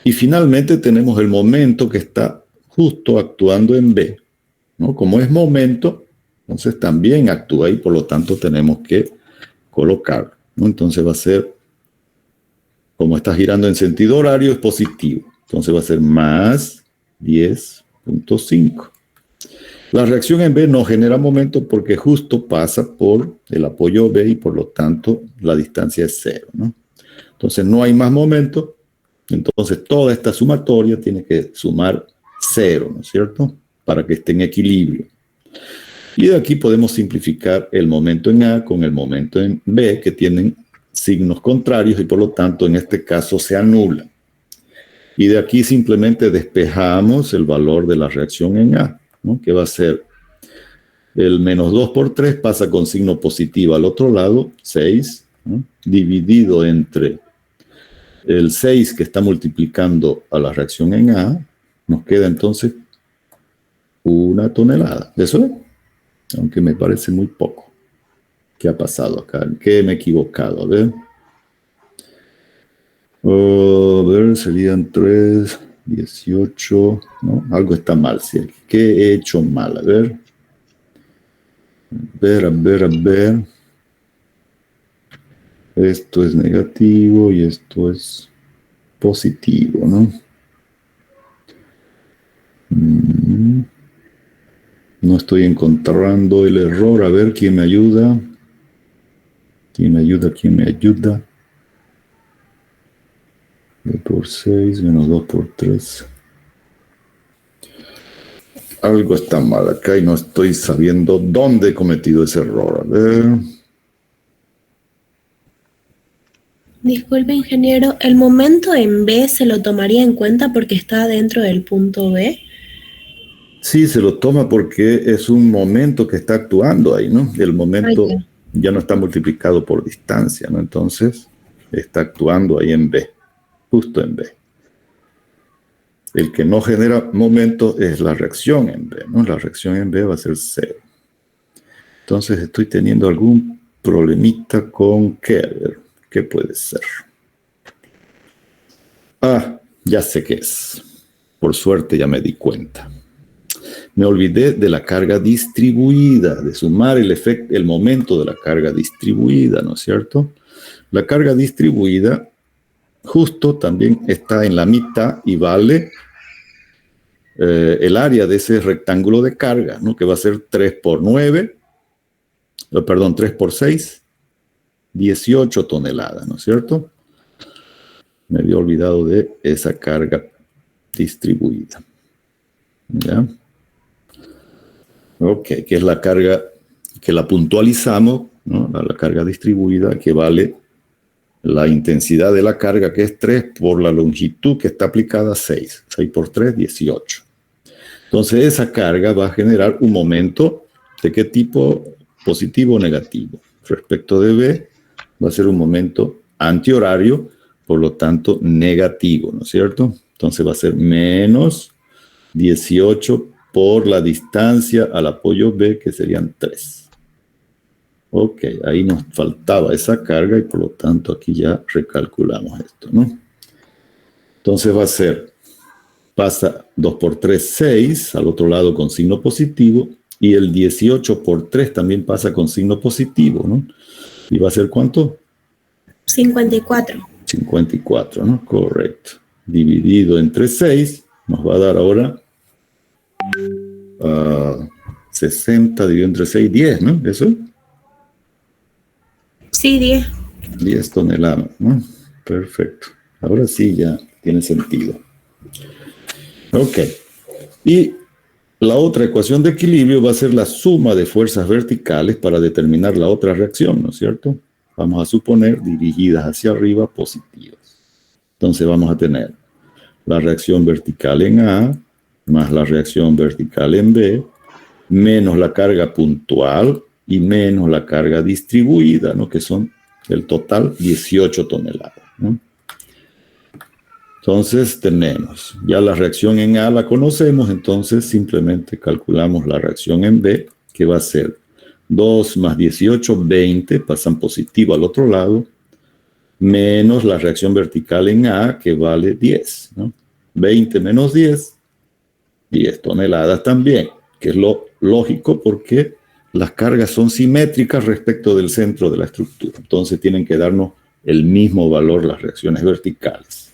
Y finalmente tenemos el momento que está justo actuando en B, ¿no? Como es momento, entonces también actúa y por lo tanto tenemos que colocarlo, ¿no? Entonces va a ser, como está girando en sentido horario, es positivo. Entonces va a ser más 10,5. La reacción en B no genera momento porque justo pasa por el apoyo B y por lo tanto la distancia es 0, ¿no? Entonces no hay más momento. Entonces toda esta sumatoria tiene que sumar 0, ¿no es cierto? Para que esté en equilibrio. Y de aquí podemos simplificar el momento en A con el momento en B, que tienen signos contrarios y por lo tanto en este caso se anulan. Y de aquí simplemente despejamos el valor de la reacción en A, ¿no? Que va a ser el menos 2 por 3 pasa con signo positivo al otro lado, 6, ¿no? Dividido entre el 6 que está multiplicando a la reacción en A, nos queda entonces 1 tonelada. ¿Eso es? Aunque me parece muy poco. ¿Qué ha pasado acá? ¿En qué me he equivocado? A ver, serían 3, 18, ¿no? Algo está mal, ¿sí? ¿Qué he hecho mal? A ver. A ver. Esto es negativo y esto es positivo, ¿no? No estoy encontrando el error. A ver, ¿quién me ayuda? ¿Quién me ayuda? 2 por 6 menos 2 por 3. Algo está mal acá y no estoy sabiendo dónde he cometido ese error. A ver. Disculpe, ingeniero, ¿el momento en B se lo tomaría en cuenta porque está dentro del punto B? Sí, se lo toma porque es un momento que está actuando ahí, ¿no? El momento ya no está multiplicado por distancia, ¿no? Entonces, está actuando ahí en B, justo en B. El que no genera momento es la reacción en B, ¿no? La reacción en B va a ser 0. Entonces, estoy teniendo algún problemita con Keller. ¿Qué puede ser? Ya sé qué es. Por suerte ya me di cuenta. Me olvidé de la carga distribuida, de sumar el momento de la carga distribuida, ¿no es cierto? La carga distribuida justo también está en la mitad y vale el área de ese rectángulo de carga, ¿no? Que va a ser 3 por 6, 18 toneladas, ¿no es cierto? Me había olvidado de esa carga distribuida. ¿Ya? Ok, que es la carga que la puntualizamos, ¿no? La carga distribuida que vale la intensidad de la carga, que es 3 por la longitud que está aplicada, 6. 6 por 3, 18. Entonces esa carga va a generar un momento de qué tipo, positivo o negativo. Respecto de B, va a ser un momento antihorario, por lo tanto negativo, ¿no es cierto? Entonces va a ser menos 18 por la distancia al apoyo B, que serían 3. Ok, ahí nos faltaba esa carga y por lo tanto aquí ya recalculamos esto, ¿no? Entonces va a ser, pasa 2 por 3, 6, al otro lado con signo positivo, y el 18 por 3 también pasa con signo positivo, ¿no? ¿Y va a ser cuánto? 54. 54, ¿no? Correcto. Dividido entre 6, nos va a dar ahora 60 dividido entre 6, 10, ¿no? ¿Eso? Sí, 10. 10 toneladas, ¿no? Perfecto. Ahora sí ya tiene sentido. Ok. Y la otra ecuación de equilibrio va a ser la suma de fuerzas verticales para determinar la otra reacción, ¿no es cierto? Vamos a suponer dirigidas hacia arriba positivas. Entonces vamos a tener la reacción vertical en A más la reacción vertical en B menos la carga puntual y menos la carga distribuida, ¿no? Que son el total 18 toneladas, ¿no? Entonces tenemos, ya la reacción en A la conocemos, entonces simplemente calculamos la reacción en B, que va a ser 2 más 18, 20, pasan positivo al otro lado, menos la reacción vertical en A, que vale 10, ¿no? 20 menos 10 toneladas también, que es lo lógico porque las cargas son simétricas respecto del centro de la estructura. Entonces tienen que darnos el mismo valor las reacciones verticales.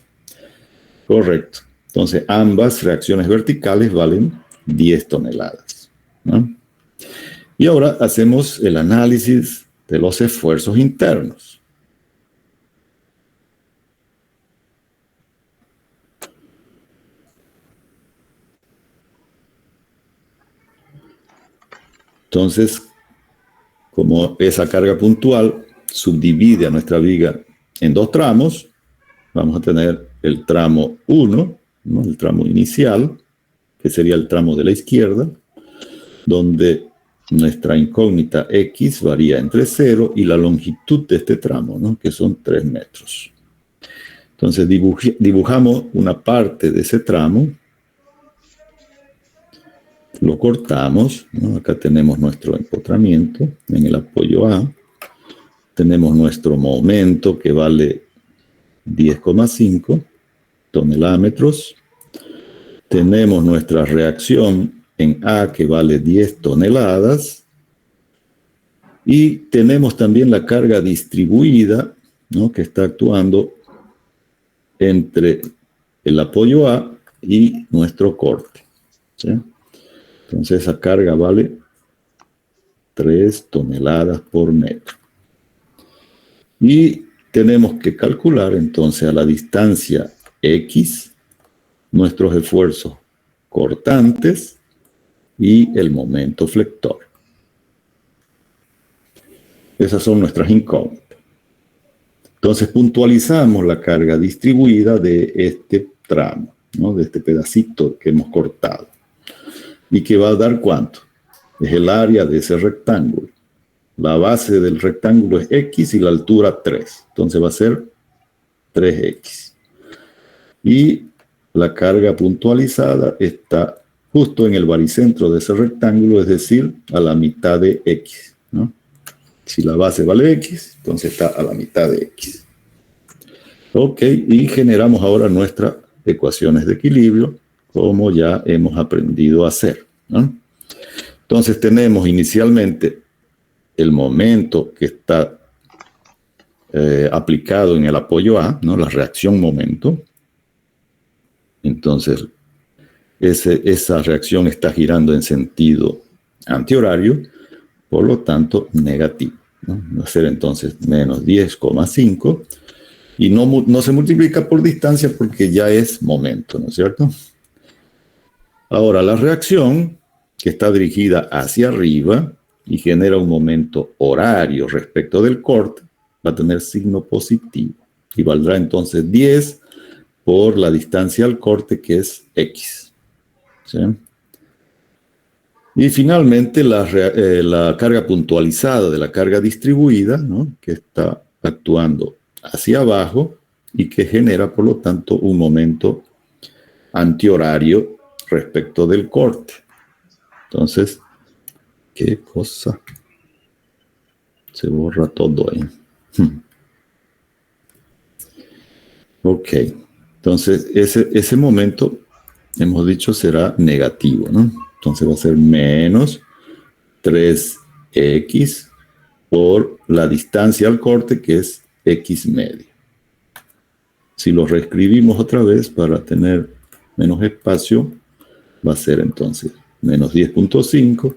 Correcto. Entonces ambas reacciones verticales valen 10 toneladas, ¿no? Y ahora hacemos el análisis de los esfuerzos internos. Entonces, como esa carga puntual subdivide a nuestra viga en 2 tramos, vamos a tener el tramo 1, ¿no? El tramo inicial, que sería el tramo de la izquierda, donde nuestra incógnita X varía entre 0 y la longitud de este tramo, ¿no? Que son 3 metros. Entonces dibujamos una parte de ese tramo, lo cortamos, ¿no? Acá tenemos nuestro empotramiento en el apoyo A, tenemos nuestro momento que vale 10,5 tonelómetros, tenemos nuestra reacción en A que vale 10 toneladas, y tenemos también la carga distribuida, ¿no? Que está actuando entre el apoyo A y nuestro corte, ¿sí? Entonces esa carga vale 3 toneladas por metro. Y tenemos que calcular entonces a la distancia X nuestros esfuerzos cortantes y el momento flector. Esas son nuestras incógnitas. Entonces puntualizamos la carga distribuida de este tramo, ¿no? De este pedacito que hemos cortado. ¿Y que va a dar cuánto? Es el área de ese rectángulo. La base del rectángulo es X y la altura 3. Entonces va a ser 3X. Y la carga puntualizada está justo en el baricentro de ese rectángulo, es decir, a la mitad de X, ¿no? Si la base vale X, entonces está a la mitad de X. Ok, y generamos ahora nuestras ecuaciones de equilibrio, como ya hemos aprendido a hacer, ¿no? Entonces tenemos inicialmente el momento que está aplicado en el apoyo A, ¿no? La reacción momento. Entonces, esa reacción está girando en sentido antihorario, por lo tanto, negativo, ¿no? Va a ser entonces menos 10,5 y no se multiplica por distancia porque ya es momento, ¿no es cierto? Ahora, la reacción que está dirigida hacia arriba y genera un momento horario respecto del corte, va a tener signo positivo y valdrá entonces 10 por la distancia al corte, que es X, ¿sí? Y finalmente la carga puntualizada de la carga distribuida, ¿no? Que está actuando hacia abajo y que genera, por lo tanto, un momento antihorario respecto del corte. Entonces, ¿qué cosa? Se borra todo ahí. Ok, entonces ese momento, hemos dicho, será negativo, ¿no? Entonces va a ser menos 3X por la distancia al corte, que es X medio. Si lo reescribimos otra vez para tener menos espacio, va a ser entonces menos 10,5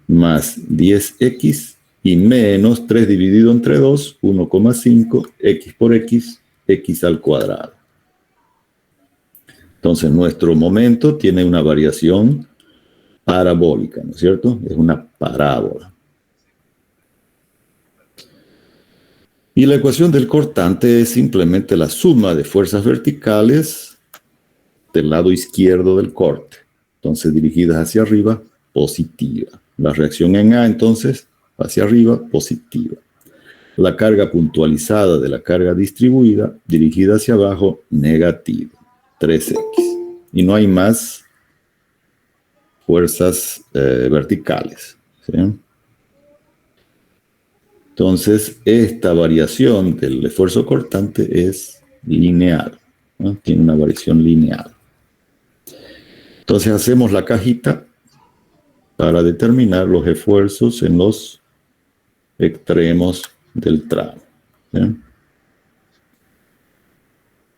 más 10X y menos 3 dividido entre 2, 1,5, X por X, X al cuadrado. Entonces nuestro momento tiene una variación parabólica, ¿no es cierto? Es una parábola. Y la ecuación del cortante es simplemente la suma de fuerzas verticales del lado izquierdo del corte. Entonces, dirigidas hacia arriba, positiva. La reacción en A, entonces, hacia arriba, positiva. La carga puntualizada de la carga distribuida, dirigida hacia abajo, negativa. 3X. Y no hay más fuerzas verticales, ¿sí? Entonces, esta variación del esfuerzo cortante es lineal, ¿no? Tiene una variación lineal. Entonces, hacemos la cajita para determinar los esfuerzos en los extremos del tramo, ¿sí?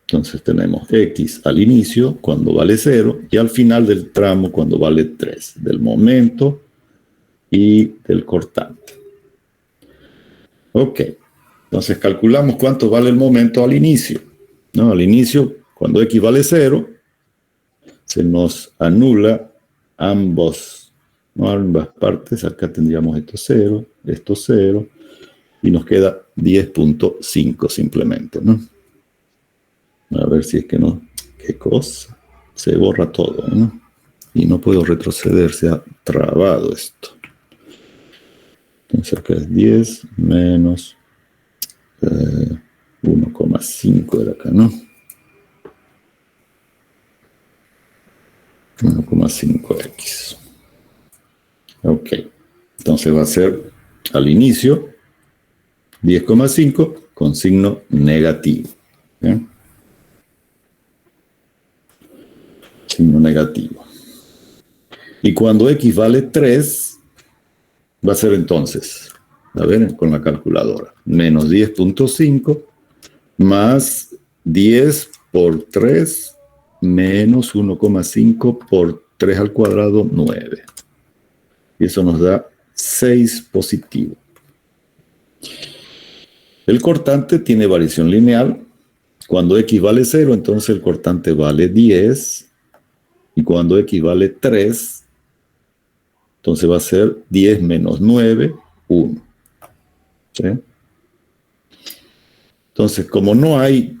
Entonces tenemos X al inicio, cuando vale 0, y al final del tramo, cuando vale 3, del momento y del cortante. Ok, entonces calculamos cuánto vale el momento al inicio, ¿no? Al inicio, cuando X vale 0, se nos anula ambas partes. Acá tendríamos esto 0, y nos queda 10,5 simplemente, ¿no? A ver si es que no. ¿Qué cosa? Se borra todo, ¿no? Y no puedo retroceder, se ha trabado esto. Entonces acá es 10 menos 1,5 era acá, ¿no? 1,5x. Ok. Entonces va a ser al inicio 10,5 con signo negativo. ¿Bien? Signo negativo. Y cuando x vale 3, va a ser entonces, a ver, con la calculadora, menos 10,5 más 10 por 3 menos 1,5 por 3 al cuadrado, 9. Y eso nos da 6 positivo. El cortante tiene variación lineal. Cuando x vale 0, entonces el cortante vale 10. Y cuando x vale 3, entonces va a ser 10 menos 9, 1. ¿Sí? Entonces, como no hay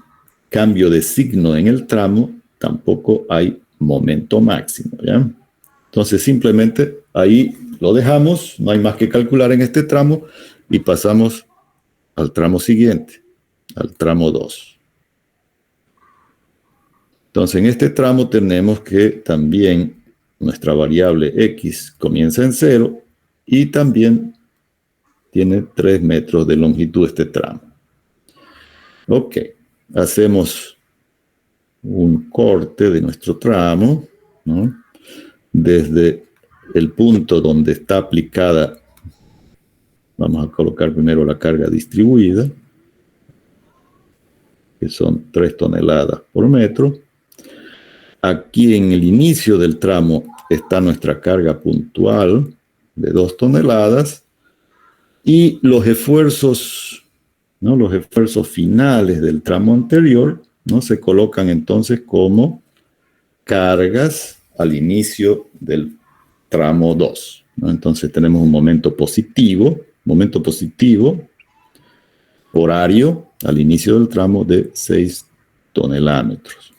cambio de signo en el tramo, tampoco hay momento máximo, ¿ya? Entonces, simplemente ahí lo dejamos, no hay más que calcular en este tramo y pasamos al tramo siguiente, al tramo 2. Entonces, en este tramo tenemos que también nuestra variable x comienza en 0 y también tiene 3 metros de longitud este tramo. Ok, hacemos un corte de nuestro tramo, ¿no? Desde el punto donde está aplicada, vamos a colocar primero la carga distribuida, que son 3 toneladas por metro. Aquí en el inicio del tramo está nuestra carga puntual de 2 toneladas y los esfuerzos, ¿no? Los esfuerzos finales del tramo anterior, ¿no? Se colocan entonces como cargas al inicio del tramo 2, ¿no? Entonces tenemos un momento positivo horario al inicio del tramo de 6 tonelámetros.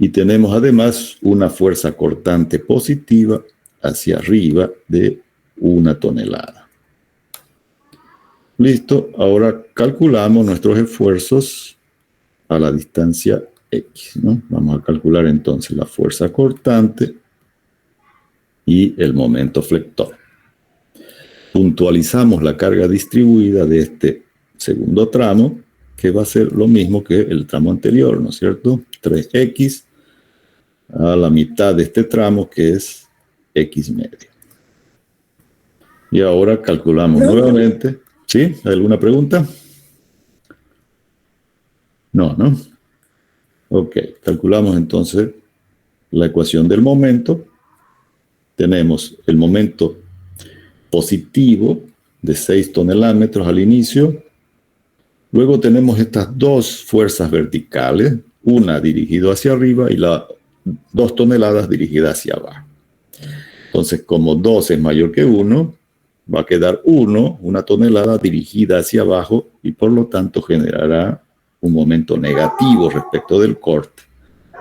Y tenemos además una fuerza cortante positiva hacia arriba de 1 tonelada. Listo, ahora calculamos nuestros esfuerzos a la distancia X, ¿no? Vamos a calcular entonces la fuerza cortante y el momento flector. Puntualizamos la carga distribuida de este segundo tramo, que va a ser lo mismo que el tramo anterior, ¿no es cierto? 3x a la mitad de este tramo, que es x medio. Y ahora calculamos nuevamente. ¿Sí? ¿Alguna pregunta? No, ¿no? Ok, calculamos entonces la ecuación del momento. Tenemos el momento positivo de 6 tonelámetros al inicio. Luego tenemos estas dos fuerzas verticales, una dirigida hacia arriba y la 2 toneladas dirigidas hacia abajo. Entonces, como 2 es mayor que 1, va a quedar 1 tonelada dirigida hacia abajo y por lo tanto generará un momento negativo respecto del corte.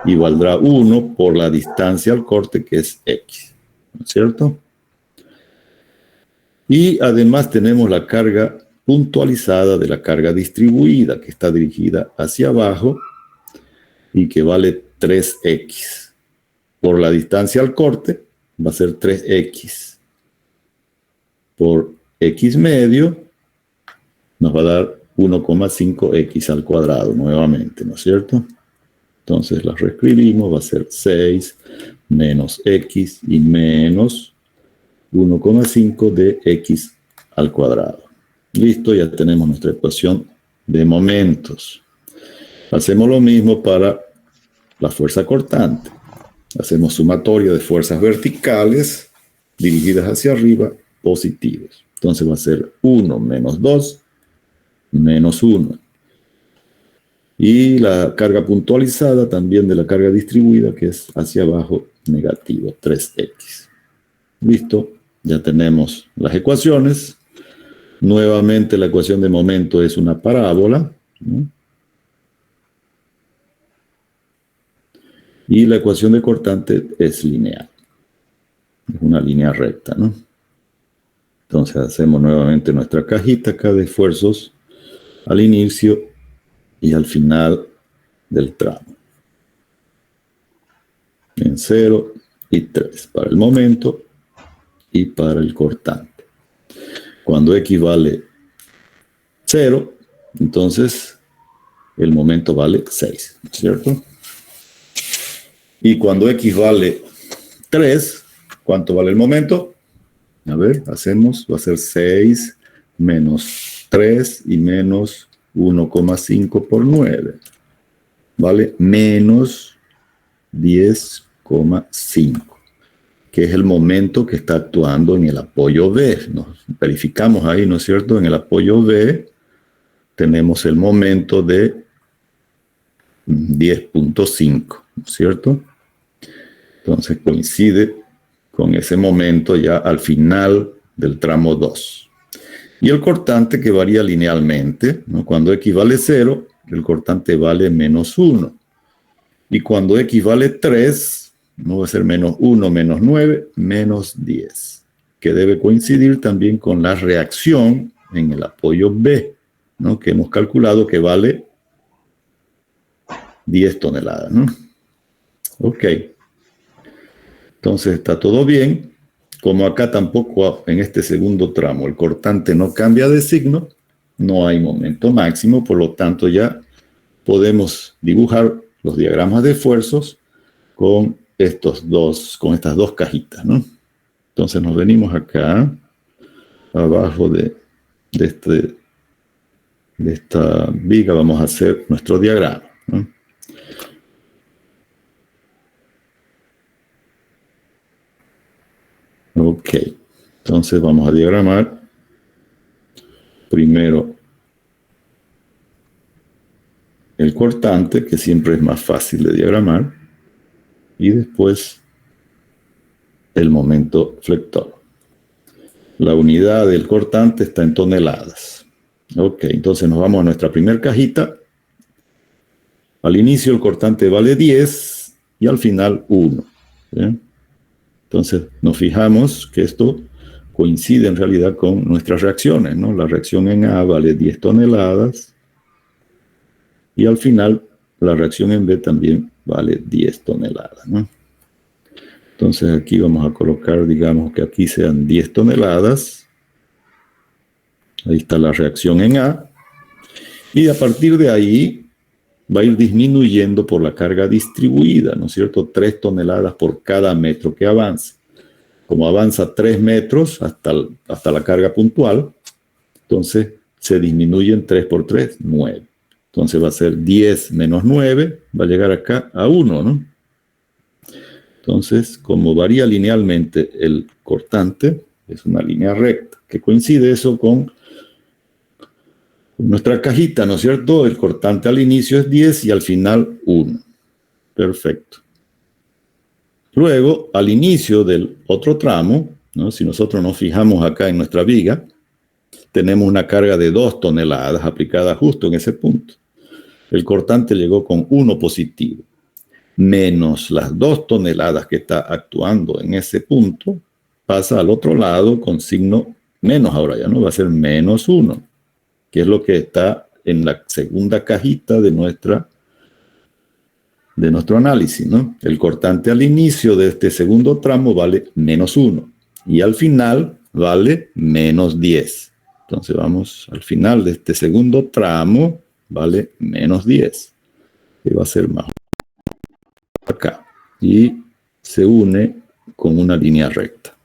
Y valdrá 1 por la distancia al corte, que es x, ¿no es cierto? Y además tenemos la carga puntualizada de la carga distribuida, que está dirigida hacia abajo y que vale 3x. Por la distancia al corte va a ser 3x. Por x medio nos va a dar 1,5x al cuadrado nuevamente, ¿no es cierto? Entonces las reescribimos, va a ser 6 menos x y menos 1,5 de x al cuadrado. Listo, ya tenemos nuestra ecuación de momentos. Hacemos lo mismo para la fuerza cortante. Hacemos sumatoria de fuerzas verticales dirigidas hacia arriba, positivos. Entonces va a ser 1 menos 2 menos 1. Y la carga puntualizada también de la carga distribuida, que es hacia abajo, negativo, 3x. Listo, ya tenemos las ecuaciones. Nuevamente la ecuación de momento es una parábola, ¿no? Y la ecuación de cortante es lineal. Es una línea recta, ¿no? Entonces hacemos nuevamente nuestra cajita acá de esfuerzos al inicio y al final del tramo. En 0 y 3 para el momento y para el cortante. Cuando X vale 0, entonces el momento vale 6, ¿cierto? Y cuando X vale 3, ¿cuánto vale el momento? A ver, hacemos, va a ser 6 menos 3 y menos 1,5 por 9. Vale menos 10,5, que es el momento que está actuando en el apoyo B. Nos verificamos ahí, ¿no es cierto? En el apoyo B tenemos el momento de 10,5, ¿no es cierto? Entonces coincide con ese momento ya al final del tramo 2. Y el cortante que varía linealmente, ¿no? Cuando X vale 0, el cortante vale menos 1. Y cuando X vale 3, no va a ser menos 1, menos 9, menos 10. Que debe coincidir también con la reacción en el apoyo B, ¿no? Que hemos calculado que vale 10 toneladas, ¿no? Ok. Entonces está todo bien. Como acá tampoco en este segundo tramo el cortante no cambia de signo, no hay momento máximo, por lo tanto ya podemos dibujar los diagramas de esfuerzos con estas dos cajitas, ¿no? Entonces nos venimos acá, abajo de esta viga, vamos a hacer nuestro diagrama, ¿no? Ok, entonces vamos a diagramar primero el cortante, que siempre es más fácil de diagramar, y después el momento flector. La unidad del cortante está en toneladas. Ok, entonces nos vamos a nuestra primera cajita. Al inicio el cortante vale 10 y al final 1. ¿Bien? Entonces nos fijamos que esto coincide en realidad con nuestras reacciones, ¿no? La reacción en A vale 10 toneladas y al final la reacción en B también vale 10 toneladas, ¿no? Entonces aquí vamos a colocar, digamos que aquí sean 10 toneladas. Ahí está la reacción en A. Y a partir de ahí va a ir disminuyendo por la carga distribuida, ¿no es cierto? 3 toneladas por cada metro que avance. Como avanza 3 metros hasta la carga puntual, entonces se disminuyen 3 por 3, 9. Entonces va a ser 10 menos 9, va a llegar acá a 1, ¿no? Entonces, como varía linealmente el cortante, es una línea recta, que coincide eso con nuestra cajita, ¿no es cierto? El cortante al inicio es 10 y al final 1. Perfecto. Luego, al inicio del otro tramo, ¿no? Si nosotros nos fijamos acá en nuestra viga, tenemos una carga de 2 toneladas aplicada justo en ese punto. El cortante llegó con 1 positivo, menos las 2 toneladas que está actuando en ese punto, pasa al otro lado con signo menos ahora, ya no va a ser menos 1. Que es lo que está en la segunda cajita de nuestro análisis, ¿no? El cortante al inicio de este segundo tramo vale menos 1 y al final vale menos 10. Entonces vamos al final de este segundo tramo, vale menos 10, que va a ser más acá y se une con una línea recta.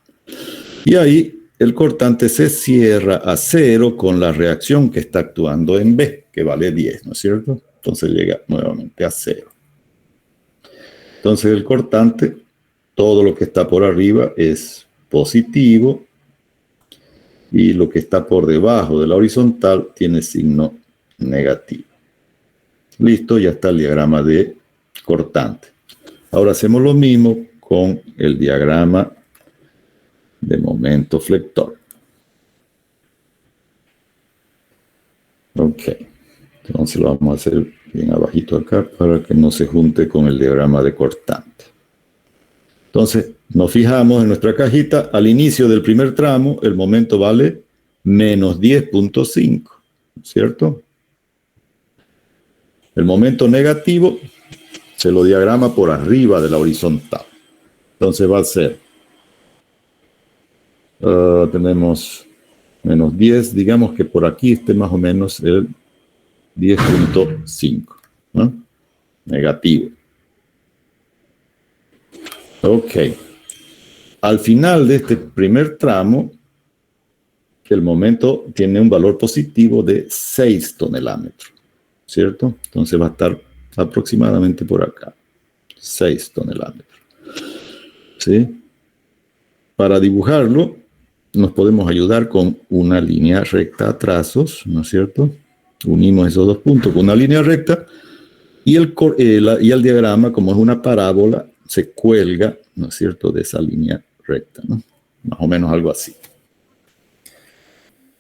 Y ahí el cortante se cierra a 0 con la reacción que está actuando en B, que vale 10, ¿no es cierto? Entonces llega nuevamente a 0. Entonces el cortante, todo lo que está por arriba es positivo y lo que está por debajo de la horizontal tiene signo negativo. Listo, ya está el diagrama de cortante. Ahora hacemos lo mismo con el diagrama de momento flector. Ok, entonces lo vamos a hacer bien abajito acá para que no se junte con el diagrama de cortante. Entonces nos fijamos en nuestra cajita, al inicio del primer tramo el momento vale menos 10,5, ¿cierto? El momento negativo se lo diagrama por arriba de la horizontal. Entonces va a ser, tenemos menos 10, digamos que por aquí esté más o menos el 10.5, ¿no? Negativo. Ok. Al final de este primer tramo, el momento tiene un valor positivo de 6 tonelámetros, ¿cierto? Entonces va a estar aproximadamente por acá, 6 tonelámetros. ¿Sí? Para dibujarlo, nos podemos ayudar con una línea recta a trazos, ¿no es cierto? Unimos esos dos puntos con una línea recta y el diagrama, como es una parábola, se cuelga, ¿no es cierto?, de esa línea recta, ¿no? Más o menos algo así.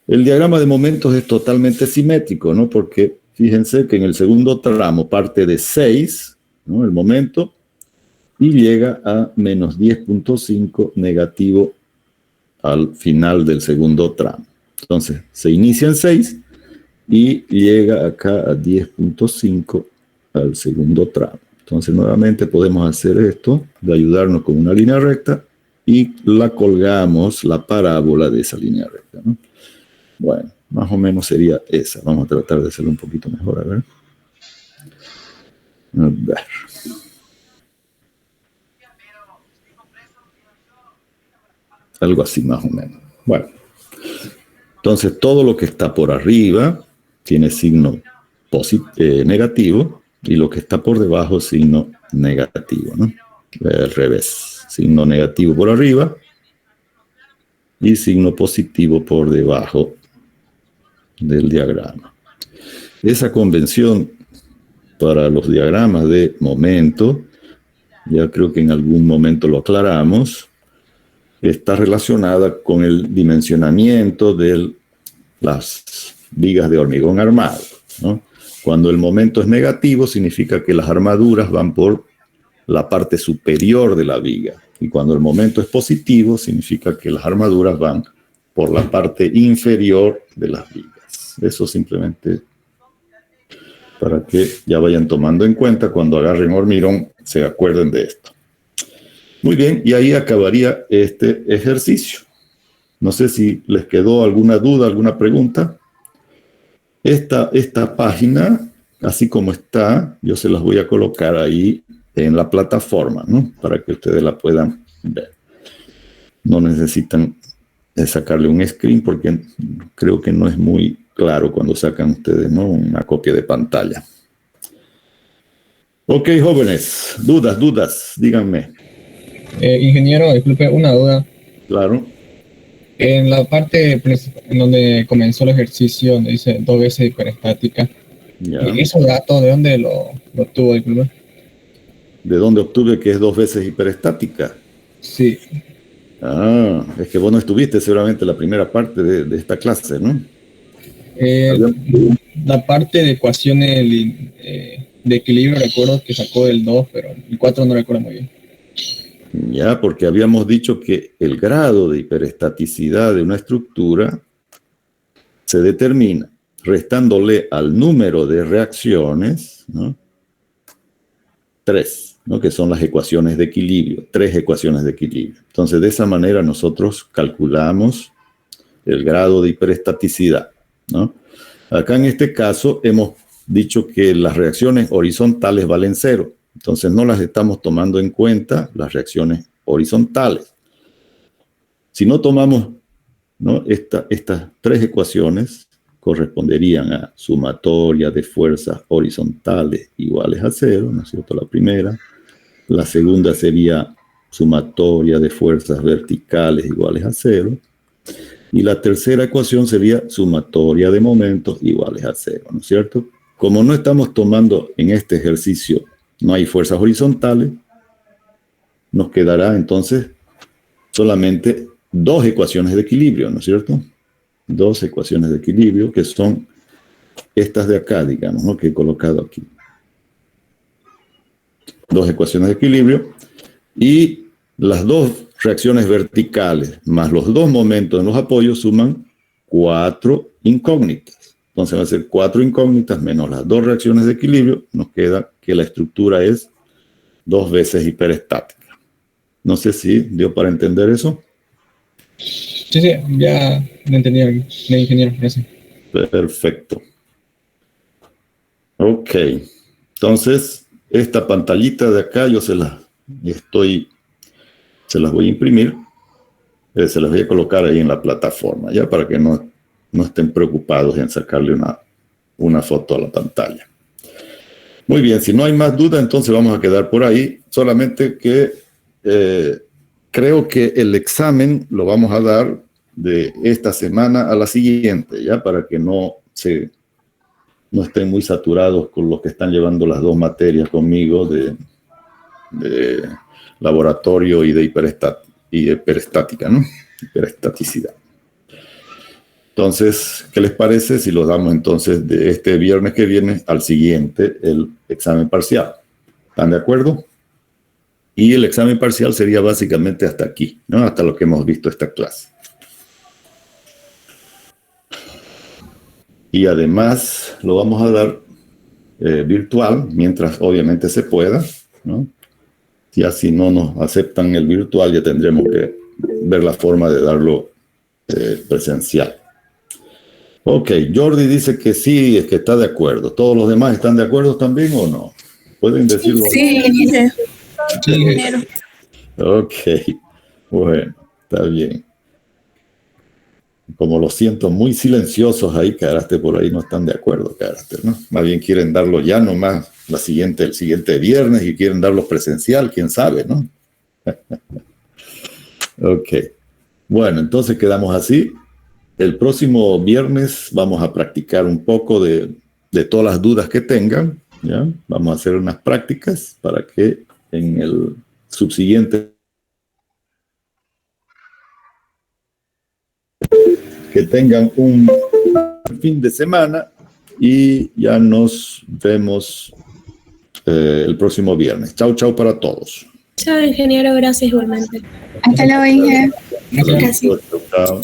El diagrama de momentos es totalmente simétrico, ¿no? Porque fíjense que en el segundo tramo parte de 6, ¿no?, el momento, y llega a menos 10.5 negativo al final del segundo tramo. Entonces, se inicia en 6 y llega acá a 10.5 al segundo tramo. Entonces, nuevamente podemos hacer esto, de ayudarnos con una línea recta y la colgamos, la parábola de esa línea recta, ¿no? Bueno, más o menos sería esa. Vamos a tratar de hacerlo un poquito mejor, a ver. A ver. Algo así más o menos. Bueno, entonces todo lo que está por arriba tiene signo negativo y lo que está por debajo signo negativo, ¿no? Al revés, signo negativo por arriba y signo positivo por debajo del diagrama. Esa convención para los diagramas de momento, ya creo que en algún momento lo aclaramos, está relacionada con el dimensionamiento de las vigas de hormigón armado, ¿no? Cuando el momento es negativo, significa que las armaduras van por la parte superior de la viga. Y cuando el momento es positivo, significa que las armaduras van por la parte inferior de las vigas. Eso simplemente para que ya vayan tomando en cuenta cuando agarren hormigón, se acuerden de esto. Muy bien, y ahí acabaría este ejercicio. No sé si les quedó alguna duda, alguna pregunta. Esta página, así como está, yo se las voy a colocar ahí en la plataforma, ¿no? Para que ustedes la puedan ver. No necesitan sacarle un screen porque creo que no es muy claro cuando sacan ustedes, ¿no?, una copia de pantalla. Ok, jóvenes, dudas, díganme. Ingeniero, disculpe, una duda. Claro. En la parte en donde comenzó el ejercicio, donde dice 2 veces hiperestática, ¿esos datos de dónde lo obtuvo, disculpe? ¿De dónde obtuve que es 2 veces hiperestática? Sí. Ah, es que vos no estuviste seguramente la primera parte de esta clase, ¿no? La parte de ecuaciones de equilibrio recuerdo que sacó el 2, pero el 4 no recuerdo muy bien. Ya, porque habíamos dicho que el grado de hiperestaticidad de una estructura se determina restándole al número de reacciones, ¿no?, 3, ¿no?, que son las ecuaciones de equilibrio, 3 ecuaciones de equilibrio. Entonces, de esa manera nosotros calculamos el grado de hiperestaticidad, ¿no? Acá en este caso hemos dicho que las reacciones horizontales valen 0. Entonces no las estamos tomando en cuenta, las reacciones horizontales. Si no tomamos, ¿no?, estas 3 ecuaciones, corresponderían a sumatoria de fuerzas horizontales iguales a 0, ¿no es cierto?, la primera. La segunda sería sumatoria de fuerzas verticales iguales a 0. Y la tercera ecuación sería sumatoria de momentos iguales a 0, ¿no es cierto? Como no estamos tomando en este ejercicio, no hay fuerzas horizontales, nos quedará entonces solamente 2 ecuaciones de equilibrio, ¿no es cierto? 2 ecuaciones de equilibrio que son estas de acá, digamos, ¿no?, que he colocado aquí. 2 ecuaciones de equilibrio y las 2 reacciones verticales más los 2 momentos en los apoyos suman 4 incógnitas. Entonces va a ser 4 incógnitas menos las 2 reacciones de equilibrio. Nos queda que la estructura es 2 veces hiperestática. No sé si dio para entender eso. Sí, ya lo entendí, ingeniero, gracias. Perfecto. Ok. Entonces, esta pantallita de acá yo se las voy a imprimir. Se las voy a colocar ahí en la plataforma, ya para que no estén preocupados en sacarle una foto a la pantalla. Muy bien, si no hay más duda, entonces vamos a quedar por ahí. Solamente que creo que el examen lo vamos a dar de esta semana a la siguiente, ya para que no estén muy saturados con los que están llevando las dos materias conmigo de laboratorio y de hiperestática, ¿no? Hiperestaticidad. Entonces, ¿qué les parece si los damos entonces de este viernes que viene al siguiente el examen parcial? ¿Están de acuerdo? Y el examen parcial sería básicamente hasta aquí, ¿no? Hasta lo que hemos visto esta clase. Y además lo vamos a dar virtual, mientras obviamente se pueda, ¿no? Ya si no nos aceptan el virtual, ya tendremos que ver la forma de darlo presencial. Ok, Jordi dice que sí, es que está de acuerdo. ¿Todos los demás están de acuerdo también o no? ¿Pueden decirlo? Sí. Ok, bueno, está bien. Como los siento muy silenciosos ahí, Caraste, por ahí no están de acuerdo, Caraste, ¿no? Más bien quieren darlo ya nomás el siguiente viernes y quieren darlo presencial, quién sabe, ¿no? Ok. Bueno, entonces quedamos así. El próximo viernes vamos a practicar un poco de todas las dudas que tengan, ¿ya? Vamos a hacer unas prácticas para que en el subsiguiente que tengan un fin de semana y ya nos vemos el próximo viernes. Chau, chau para todos. Chao, ingeniero, gracias igualmente. Hasta luego, ingeniero. Gracias. Chao.